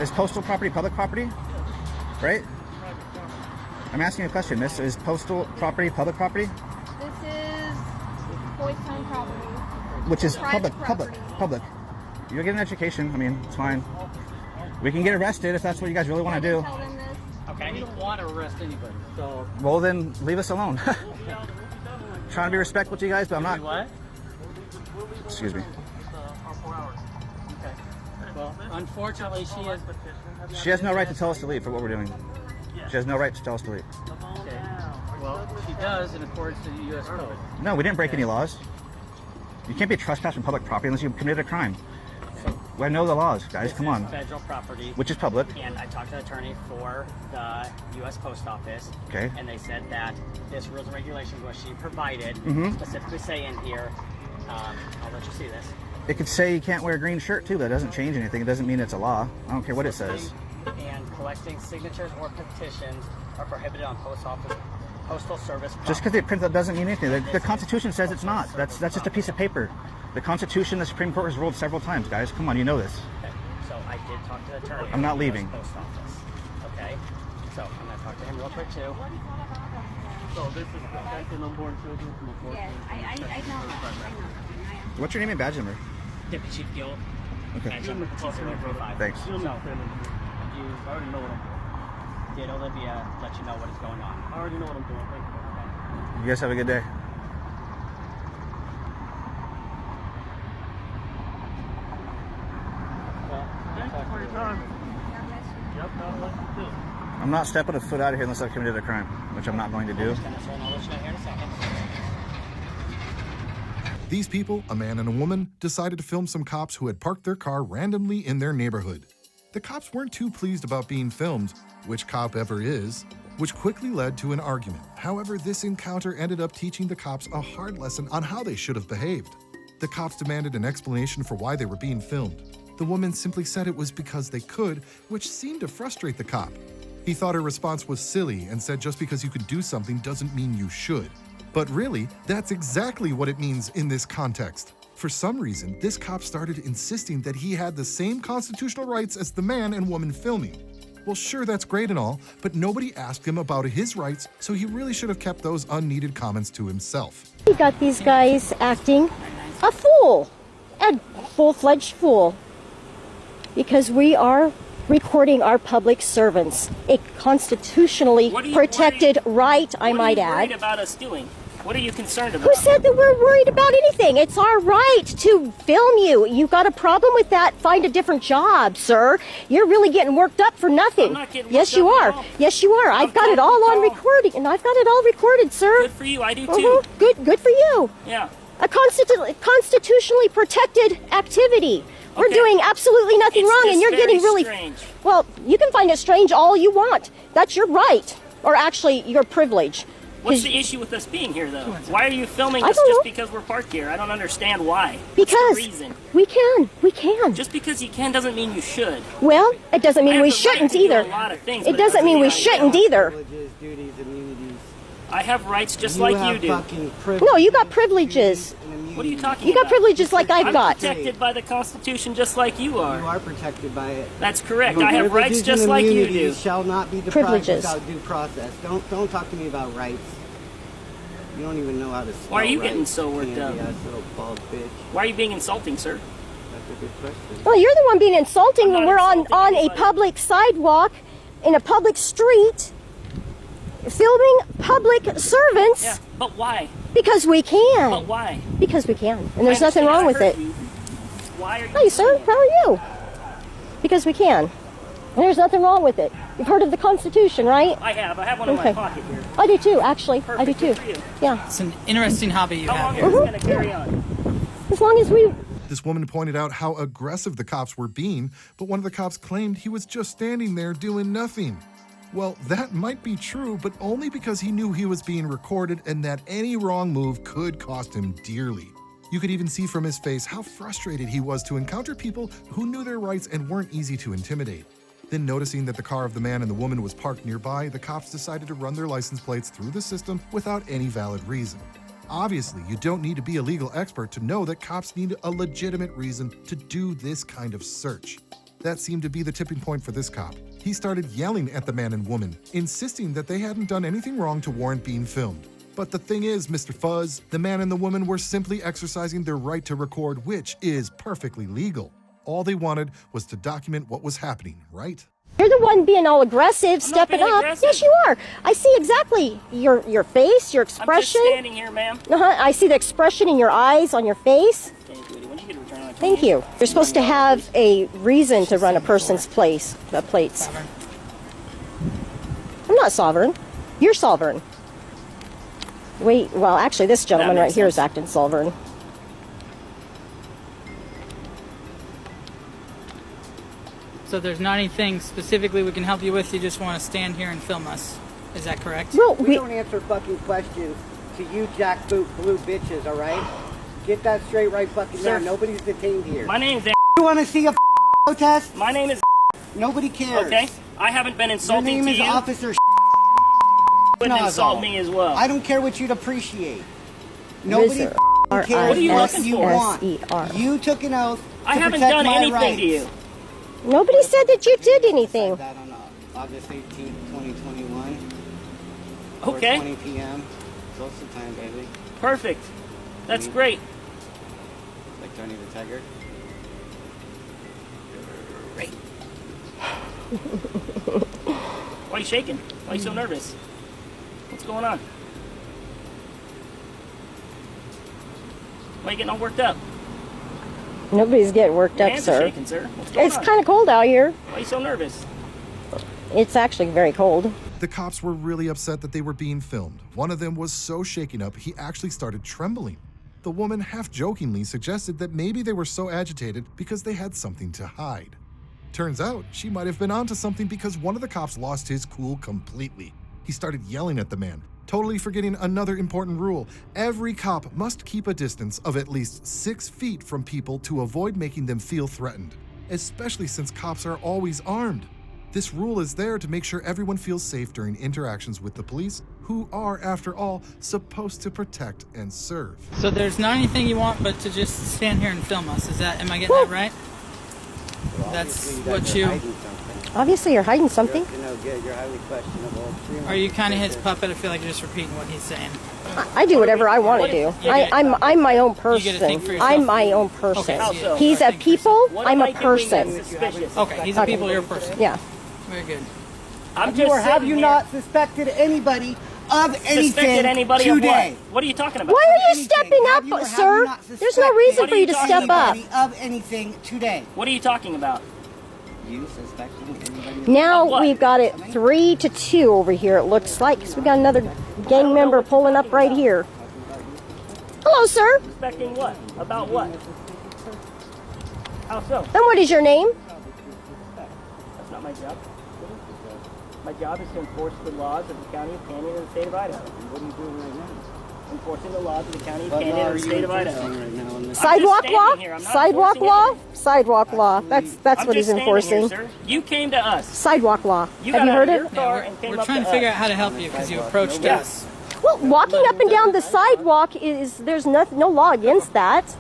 Speaker 13: Is postal property public property? Right? I'm asking you a question, miss. Is postal property public property?
Speaker 16: This is Boys Town property.
Speaker 13: Which is
Speaker 16: private
Speaker 13: public. You'll get an education. I mean, it's fine. We can get arrested if that's what you guys really want to do.
Speaker 15: Okay. We don't want to arrest anybody, so.
Speaker 13: Well, then leave us alone. Trying to be respectful to you guys, but I'm not.
Speaker 15: What?
Speaker 13: Excuse me.
Speaker 15: Okay. Well, unfortunately,
Speaker 13: she has no right to tell us to leave for what we're doing. She has no right to tell us to leave.
Speaker 15: Okay. Well, she does in accordance to the U.S. Code.
Speaker 13: No, we didn't break any laws. You can't be trespassing public property unless you committed a crime. I know the laws, guys. Come on.
Speaker 14: Federal property.
Speaker 13: Which is public.
Speaker 14: And I talked to the attorney for the U.S. Post Office.
Speaker 13: Okay.
Speaker 14: And they said that this rules and regulations, what she provided, specifically say in here, I'll let you see this.
Speaker 13: It could say you can't wear a green shirt too, but it doesn't change anything. It doesn't mean it's a law. I don't care what it says.
Speaker 14: And collecting signatures or petitions are prohibited on postal service property.
Speaker 13: Just because they print that doesn't mean anything. The Constitution says it's not. That's just a piece of paper. The Constitution, the Supreme Court has ruled several times, guys. Come on, you know this.
Speaker 14: Okay, so I did talk to the attorney.
Speaker 13: I'm not leaving.
Speaker 14: Post office. Okay, so I'm going to talk to him real quick too.
Speaker 17: So this is protecting unborn children from abortion.
Speaker 10: I know.
Speaker 13: What's your name and badge number?
Speaker 14: Deputy Chief Gill.
Speaker 13: Okay.
Speaker 14: Badge number 2035.
Speaker 13: Thanks.
Speaker 14: So,
Speaker 17: I already know what I'm doing.
Speaker 14: did Olivia let you know what is going on?
Speaker 17: I already know what I'm doing. Thank you.
Speaker 13: You guys have a good day.
Speaker 17: Thank you for your time. Yep, God bless you too.
Speaker 13: I'm not stepping a foot out of here unless I've committed a crime, which I'm not going to do.
Speaker 14: I'll let you know here in a second.
Speaker 1: These people, a man and a woman, decided to film some cops who had parked their car randomly in their neighborhood. The cops weren't too pleased about being filmed, which cop ever is, which quickly led to an argument. However, this encounter ended up teaching the cops a hard lesson on how they should have behaved. The cops demanded an explanation for why they were being filmed. The woman simply said it was because they could, which seemed to frustrate the cop. He thought her response was silly and said just because you could do something doesn't mean you should. But really, that's exactly what it means in this context. For some reason, this cop started insisting that he had the same constitutional rights as the man and woman filming. Well, sure, that's great and all, but nobody asked him about his rights, so he really should have kept those unneeded comments to himself.
Speaker 18: We got these guys acting a fool, a full-fledged fool, because we are recording our public servants, a constitutionally protected right, I might add.
Speaker 14: What are you worried about us doing? What are you concerned about?
Speaker 18: Who said that we're worried about anything? It's our right to film you. You got a problem with that? Find a different job, sir. You're really getting worked up for nothing.
Speaker 14: I'm not getting
Speaker 18: yes,
Speaker 14: worked
Speaker 18: you
Speaker 14: up
Speaker 18: are.
Speaker 14: at all.
Speaker 18: Yes, you are. I've got it all on recording, and I've got it all recorded, sir.
Speaker 14: Good for you. I do too.
Speaker 18: Good for you.
Speaker 14: Yeah.
Speaker 18: A constitutionally protected activity. We're doing absolutely nothing
Speaker 14: It's
Speaker 18: wrong,
Speaker 14: just
Speaker 18: and you're
Speaker 14: very
Speaker 18: getting really
Speaker 14: strange.
Speaker 18: Well, you can find it strange all you want. That's your right, or actually your privilege.
Speaker 14: What's the issue with us being here, though? Why are you filming
Speaker 18: I
Speaker 14: us
Speaker 18: don't
Speaker 14: just
Speaker 18: know.
Speaker 14: because we're parked here? I don't understand why.
Speaker 18: Because
Speaker 14: What's the reason?
Speaker 18: we can.
Speaker 14: Just because you can doesn't mean you should.
Speaker 18: Well, it doesn't mean we shouldn't either. It doesn't mean we shouldn't either.
Speaker 17: Duties, immunities.
Speaker 14: I have rights just like you do.
Speaker 18: No, you got privileges.
Speaker 14: What are you talking
Speaker 18: You
Speaker 14: about?
Speaker 18: got privileges like I've got.
Speaker 14: I'm protected by the Constitution just like you are.
Speaker 17: You are protected by it.
Speaker 14: That's correct.
Speaker 17: Your
Speaker 14: I have rights
Speaker 17: privileges
Speaker 14: just
Speaker 17: and
Speaker 14: like you
Speaker 17: immunities
Speaker 14: do.
Speaker 17: shall not be deprived
Speaker 18: Privileges.
Speaker 17: without due process. Don't talk to me about rights. You don't even know how to spell
Speaker 14: Why are you
Speaker 17: rights,
Speaker 14: getting so worked up?
Speaker 17: candy-ass little bald bitch.
Speaker 14: Why are you being insulting, sir?
Speaker 17: That's a good question.
Speaker 18: Well, you're the one being insulting
Speaker 14: I'm
Speaker 18: when
Speaker 14: not
Speaker 18: we're on
Speaker 14: insulting
Speaker 18: a
Speaker 14: anybody.
Speaker 18: public sidewalk, in a public street, filming public servants.
Speaker 14: Yeah, but why?
Speaker 18: Because we can.
Speaker 14: But why?
Speaker 18: Because we can. And there's
Speaker 14: I
Speaker 18: nothing
Speaker 14: understand
Speaker 18: wrong
Speaker 14: I
Speaker 18: with
Speaker 14: hurt
Speaker 18: it.
Speaker 14: you. Why are you
Speaker 18: Hey, sir,
Speaker 14: doing it?
Speaker 18: how are you? Because we can. And there's nothing wrong with it. You've heard of the Constitution, right?
Speaker 14: I have. I have one in my pocket here.
Speaker 18: I do too, actually. I do
Speaker 14: Perfect.
Speaker 18: too.
Speaker 14: Good for you.
Speaker 18: Yeah.
Speaker 15: It's an interesting hobby you
Speaker 14: How
Speaker 15: have
Speaker 14: long
Speaker 15: here.
Speaker 14: is this going to carry on?
Speaker 18: As long as we...
Speaker 1: This woman pointed out how aggressive the cops were being, but one of the cops claimed he was just standing there doing nothing. Well, that might be true, but only because he knew he was being recorded and that any wrong move could cost him dearly. You could even see from his face how frustrated he was to encounter people who knew their rights and weren't easy to intimidate. Then noticing that the car of the man and the woman was parked nearby, the cops decided to run their license plates through the system without any valid reason. Obviously, you don't need to be a legal expert to know that cops need a legitimate reason to do this kind of search. That seemed to be the tipping point for this cop. He started yelling at the man and woman, insisting that they hadn't done anything wrong to warrant being filmed. But the thing is, Mr. Fuzz, the man and the woman were simply exercising their right to record, which is perfectly legal. All they wanted was to document what was happening, right?
Speaker 18: You're the one being all aggressive, stepping up.
Speaker 14: aggressive.
Speaker 18: Yes, you are. I see exactly your face, your
Speaker 14: I'm just
Speaker 18: expression.
Speaker 14: standing here, ma'am.
Speaker 18: I see the expression in your eyes, on your face.
Speaker 14: When you get a return on it,
Speaker 18: Thank you. You're supposed to have a reason to run a person's plates. I'm not sovereign. You're sovereign. Wait, well, actually, this gentleman right here is acting sovereign.
Speaker 15: So there's not anything specifically we can help you with. You just want to stand here and film us. Is that correct?
Speaker 18: Well,
Speaker 17: We don't answer fucking questions to you jackboot blue bitches, all right? Get that straight right fucking
Speaker 14: Sir.
Speaker 17: now. Nobody's detained here.
Speaker 14: My name's
Speaker 17: You want to see a protest?
Speaker 14: My name is
Speaker 17: Nobody cares.
Speaker 14: Okay. I haven't been
Speaker 17: Your
Speaker 14: insulting
Speaker 17: name
Speaker 14: to
Speaker 17: is
Speaker 14: you.
Speaker 17: Officer
Speaker 14: Wouldn't insult me as well.
Speaker 17: I don't care what you'd appreciate. Nobody
Speaker 18: Rizzer.
Speaker 17: cares
Speaker 14: What are you
Speaker 17: what
Speaker 14: looking
Speaker 17: you
Speaker 14: for?
Speaker 17: want.
Speaker 18: R-I-S-E-R.
Speaker 17: You took an oath
Speaker 14: I
Speaker 17: to
Speaker 14: haven't
Speaker 17: protect
Speaker 14: done
Speaker 17: my
Speaker 14: anything
Speaker 17: rights.
Speaker 14: to you.
Speaker 18: Nobody said that you did anything.
Speaker 17: That on August 18th, 2021.
Speaker 14: Okay.
Speaker 17: 20 p.m. Close to time, baby.
Speaker 14: Perfect. That's great.
Speaker 17: Like Tony the Tiger.
Speaker 14: Great. Why are you shaking? Why are you so nervous? What's going on? Why are you getting all worked up?
Speaker 18: Nobody's getting worked
Speaker 14: Your
Speaker 18: up,
Speaker 14: hands are
Speaker 18: sir.
Speaker 14: shaking, sir. What's going
Speaker 18: It's
Speaker 14: on?
Speaker 18: kind of cold out here.
Speaker 14: Why are you so nervous?
Speaker 18: It's actually very cold.
Speaker 1: The cops were really upset that they were being filmed. One of them was so shaken up, he actually started trembling. The woman half-jokingly suggested that maybe they were so agitated because they had something to hide. Turns out, she might have been onto something because one of the cops lost his cool completely. He started yelling at the man, totally forgetting another important rule. Every cop must keep a distance of at least 6 feet from people to avoid making them feel threatened, especially since cops are always armed. This rule is there to make sure everyone feels safe during interactions with the police, who are, after all, supposed to protect and serve.
Speaker 19: So there's not anything you want but to just stand here and film us. Am I getting that right? That's what you...
Speaker 18: Obviously, you're hiding something.
Speaker 17: You're highly questionable.
Speaker 19: Are you kind of his puppet? I feel like you're just repeating what he's saying.
Speaker 18: I do whatever I want to do. I'm my own person. I'm my own person.
Speaker 19: Okay.
Speaker 18: He's a people. I'm a person.
Speaker 19: Okay, he's a people, you're a person.
Speaker 18: Yeah.
Speaker 19: Very good.
Speaker 14: I'm just
Speaker 17: Have
Speaker 14: sitting
Speaker 17: you
Speaker 14: here.
Speaker 17: not suspected anybody of anything
Speaker 14: Suspected anybody of
Speaker 17: today?
Speaker 14: what? What are you talking about?
Speaker 18: Why are you stepping up,
Speaker 17: Have you or have
Speaker 18: sir?
Speaker 17: you not
Speaker 18: There's no reason
Speaker 14: What
Speaker 18: for
Speaker 14: are
Speaker 18: you
Speaker 14: you
Speaker 18: to
Speaker 14: talking
Speaker 18: step up.
Speaker 17: Anybody of anything today?
Speaker 14: What are you talking about?
Speaker 17: You suspecting anybody?
Speaker 14: Of
Speaker 18: Now
Speaker 14: what?
Speaker 18: we've got it 3-2 over here, it looks like. So we got another gang member pulling up right here. Hello, sir.
Speaker 14: Suspecting what? About what? How so?
Speaker 18: And what is your name?
Speaker 14: That's not my job. My job is to enforce the laws of the County of Canyon and the State of Idaho. What are you doing right now? Enforcing the laws of the County of Canyon and the State of Idaho.
Speaker 18: Sidewalk law? Sidewalk law? Sidewalk law. That's
Speaker 14: I'm
Speaker 18: what he's
Speaker 14: just standing
Speaker 18: enforcing.
Speaker 14: Here, sir. You came to us.
Speaker 18: Sidewalk law.
Speaker 14: You
Speaker 18: Have
Speaker 14: got
Speaker 18: you
Speaker 14: out
Speaker 18: heard
Speaker 14: of
Speaker 18: it?
Speaker 14: your car and came
Speaker 19: We're
Speaker 14: up
Speaker 19: trying to figure out how to help you because you approached us.
Speaker 18: Well, walking up and down the sidewalk there's no law against that.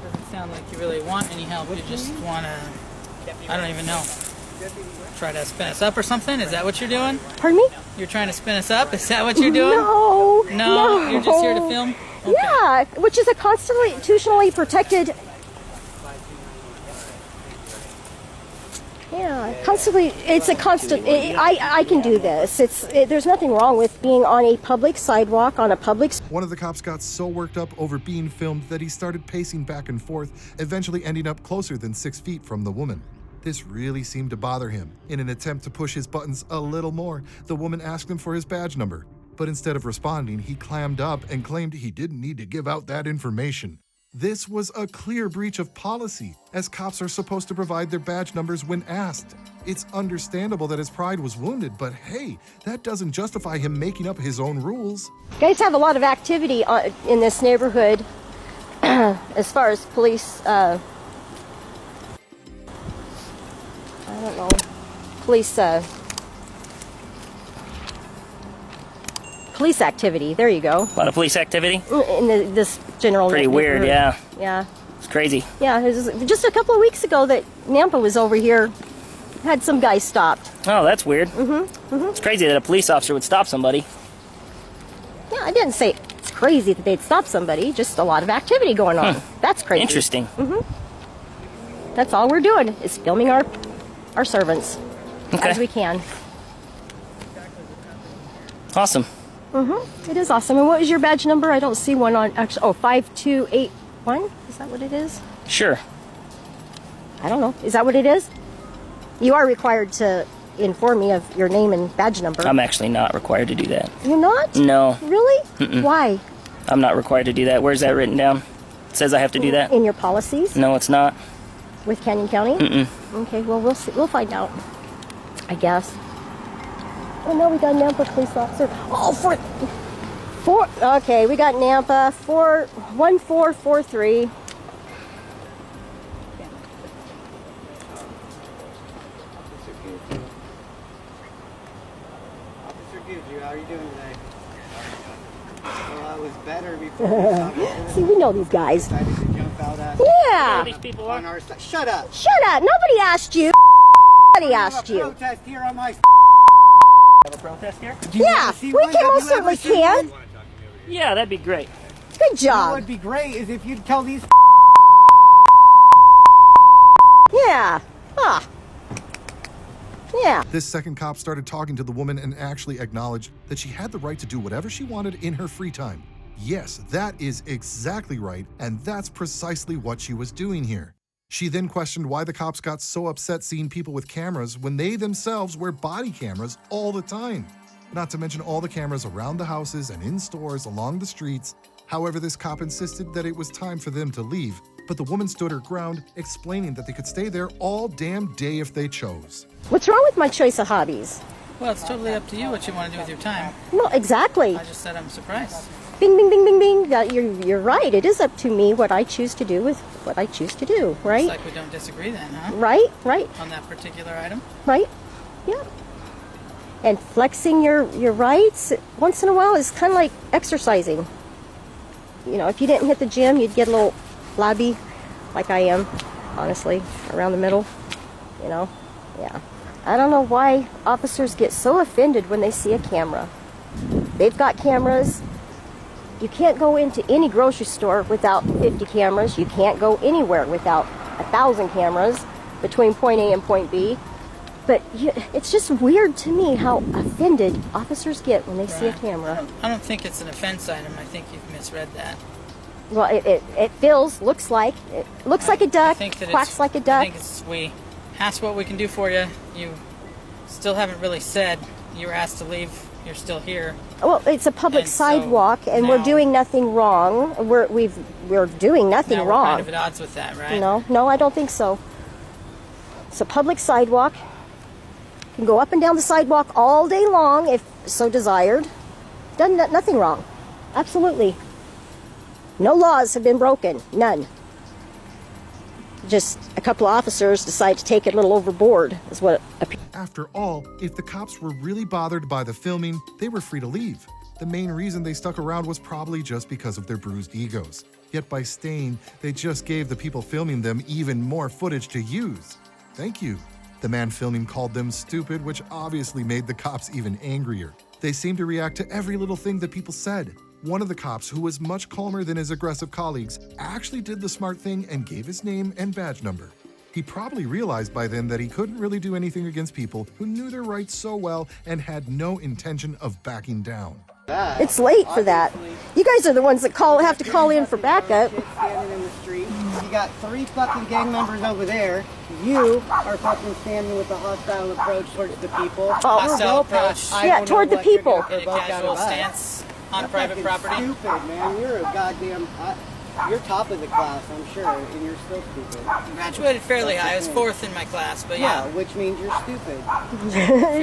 Speaker 19: Doesn't sound like you really want any help. You just want to, I don't even know, try to spin us up or something? Is that what you're doing?
Speaker 18: Pardon me?
Speaker 19: You're trying to spin us up? Is that what you're doing?
Speaker 18: No.
Speaker 19: You're just here to film? Okay.
Speaker 18: Yeah, which is a constitutionally protected. Yeah, constantly. It's a constant. I can do this. There's nothing wrong with being on a public sidewalk on a public.
Speaker 1: One of the cops got so worked up over being filmed that he started pacing back and forth, eventually ending up closer than 6 feet from the woman. This really seemed to bother him. In an attempt to push his buttons a little more, the woman asked him for his badge number. But instead of responding, he clammed up and claimed he didn't need to give out that information. This was a clear breach of policy, as cops are supposed to provide their badge numbers when asked. It's understandable that his pride was wounded, but hey, that doesn't justify him making up his own rules.
Speaker 18: Guys have a lot of activity in this neighborhood as far as police. I don't know. Police activity. There you go.
Speaker 14: A lot of police activity?
Speaker 18: In this general
Speaker 14: Pretty weird, yeah.
Speaker 18: Yeah.
Speaker 14: It's crazy.
Speaker 18: Yeah, it was just a couple of weeks ago that Nampa was over here, had some guy stopped.
Speaker 14: Oh, that's weird. It's crazy that a police officer would stop somebody.
Speaker 18: Yeah, I didn't say it's crazy that they'd stop somebody, just a lot of activity going on. That's crazy.
Speaker 14: Interesting.
Speaker 18: That's all we're doing, is filming our servants as we can.
Speaker 14: Awesome.
Speaker 18: It is awesome. And what is your badge number? I don't see one on, actually, 5281? Is that what it is?
Speaker 14: Sure.
Speaker 18: I don't know. Is that what it is? You are required to inform me of your name and badge number.
Speaker 14: I'm actually not required to do that.
Speaker 18: You're not?
Speaker 14: No.
Speaker 18: Really? Why?
Speaker 14: I'm not required to do that. Where's that written down? It says I have to do that?
Speaker 18: In your policies?
Speaker 14: No, it's not.
Speaker 18: With Canyon County? Okay, well, we'll see. We'll find out, I guess. Oh, no, we got Nampa police officer. Oh, okay, we got Nampa, 1443.
Speaker 17: excuse you. How are you doing today? Well, I was better before.
Speaker 18: See, we know these guys.
Speaker 17: Decided to jump out at
Speaker 18: Yeah.
Speaker 17: these people on our side. Shut up.
Speaker 18: Shut up. Nobody asked you. Nobody asked
Speaker 17: We have a
Speaker 18: you.
Speaker 17: protest here on my.
Speaker 14: Have a protest here?
Speaker 18: Yeah, we can most certainly can.
Speaker 14: Yeah, that'd be great.
Speaker 18: Good
Speaker 17: What
Speaker 18: job.
Speaker 17: would be great is if you'd tell these.
Speaker 18: Yeah. Huh. Yeah.
Speaker 1: This second cop started talking to the woman and actually acknowledged that she had the right to do whatever she wanted in her free time. Yes, that is exactly right, and that's precisely what she was doing here. She then questioned why the cops got so upset seeing people with cameras when they themselves wear body cameras all the time. Not to mention all the cameras around the houses and in stores along the streets. However, this cop insisted that it was time for them to leave, but the woman stood her ground, explaining that they could stay there all damn day if they chose.
Speaker 18: What's wrong with my choice of hobbies?
Speaker 19: Well, it's totally up to you what you want to do with your time.
Speaker 18: No, exactly.
Speaker 19: I just said I'm surprised.
Speaker 18: Bing, bing, bing, bing, bing. You're right. It is up to me what I choose to do with what I choose to do, right?
Speaker 19: Looks like we don't disagree then, huh?
Speaker 18: Right, right,
Speaker 19: On that particular item?
Speaker 18: right. Yeah. And flexing your rights once in a while is kind of like exercising. You know, if you didn't hit the gym, you'd get a little flabby, like I am, honestly, around the middle. You know, yeah. I don't know why officers get so offended when they see a camera. They've got cameras. You can't go into any grocery store without 50 cameras. You can't go anywhere without 1,000 cameras between point A and point B. But it's just weird to me how offended officers get when they see a camera.
Speaker 19: I don't think it's an offense item. I think you've misread that.
Speaker 18: Well, it looks like a duck, quacks like a duck.
Speaker 19: I think it's, we asked what we can do for you. You still haven't really said. You were asked to leave. You're still here.
Speaker 18: Well, it's a public sidewalk, and we're doing nothing wrong. We're doing nothing
Speaker 19: now
Speaker 18: wrong.
Speaker 19: We're kind of at odds with that, right?
Speaker 18: No, I don't think so. It's a public sidewalk. You can go up and down the sidewalk all day long if so desired. Done nothing wrong. Absolutely. No laws have been broken. None. Just a couple of officers decide to take it a little overboard, is what appears.
Speaker 1: After all, if the cops were really bothered by the filming, they were free to leave. The main reason they stuck around was probably just because of their bruised egos. Yet by staying, they just gave the people filming them even more footage to use. Thank you. The man filming called them stupid, which obviously made the cops even angrier. They seemed to react to every little thing that people said. One of the cops, who was much calmer than his aggressive colleagues, actually did the smart thing and gave his name and badge number. He probably realized by then that he couldn't really do anything against people who knew their rights so well and had no intention of backing down.
Speaker 18: It's late for that. You guys are the ones that have to call in for backup.
Speaker 17: Standing in the street. You got 3 fucking gang members over there. You are fucking standing with a hostile approach towards the people.
Speaker 19: Hostile approach.
Speaker 18: Yeah, toward the people.
Speaker 19: In a casual stance on private property.
Speaker 17: Stupid, man. You're a goddamn. You're top of the class, I'm sure, and you're still stupid.
Speaker 19: Graduated fairly high. I was 4th in my class, but yeah.
Speaker 17: Which means you're stupid.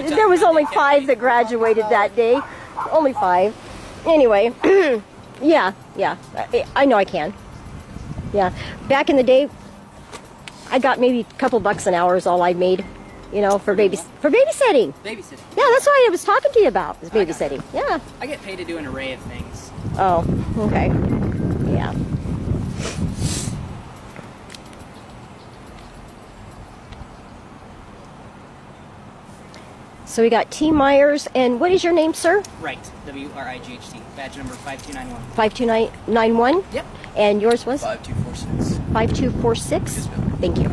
Speaker 18: There was only 5 that graduated that day. Only 5. Anyway, yeah. I know I can. Yeah. Back in the day, I got maybe a couple bucks an hour is all I made, you know, for babysitting.
Speaker 14: Babysitting.
Speaker 18: Yeah, that's what I was talking to you about, is babysitting. Yeah.
Speaker 14: I get paid to do an array of things.
Speaker 18: Oh, okay. Yeah. So we got T. Myers, and what is your name, sir?
Speaker 14: Right. W-R-I-G-H-T. Badge number 5291.
Speaker 18: 5291?
Speaker 14: Yep.
Speaker 18: And yours was?
Speaker 14: 5246.
Speaker 18: 5246?
Speaker 14: Yes, ma'am.
Speaker 18: Thank you.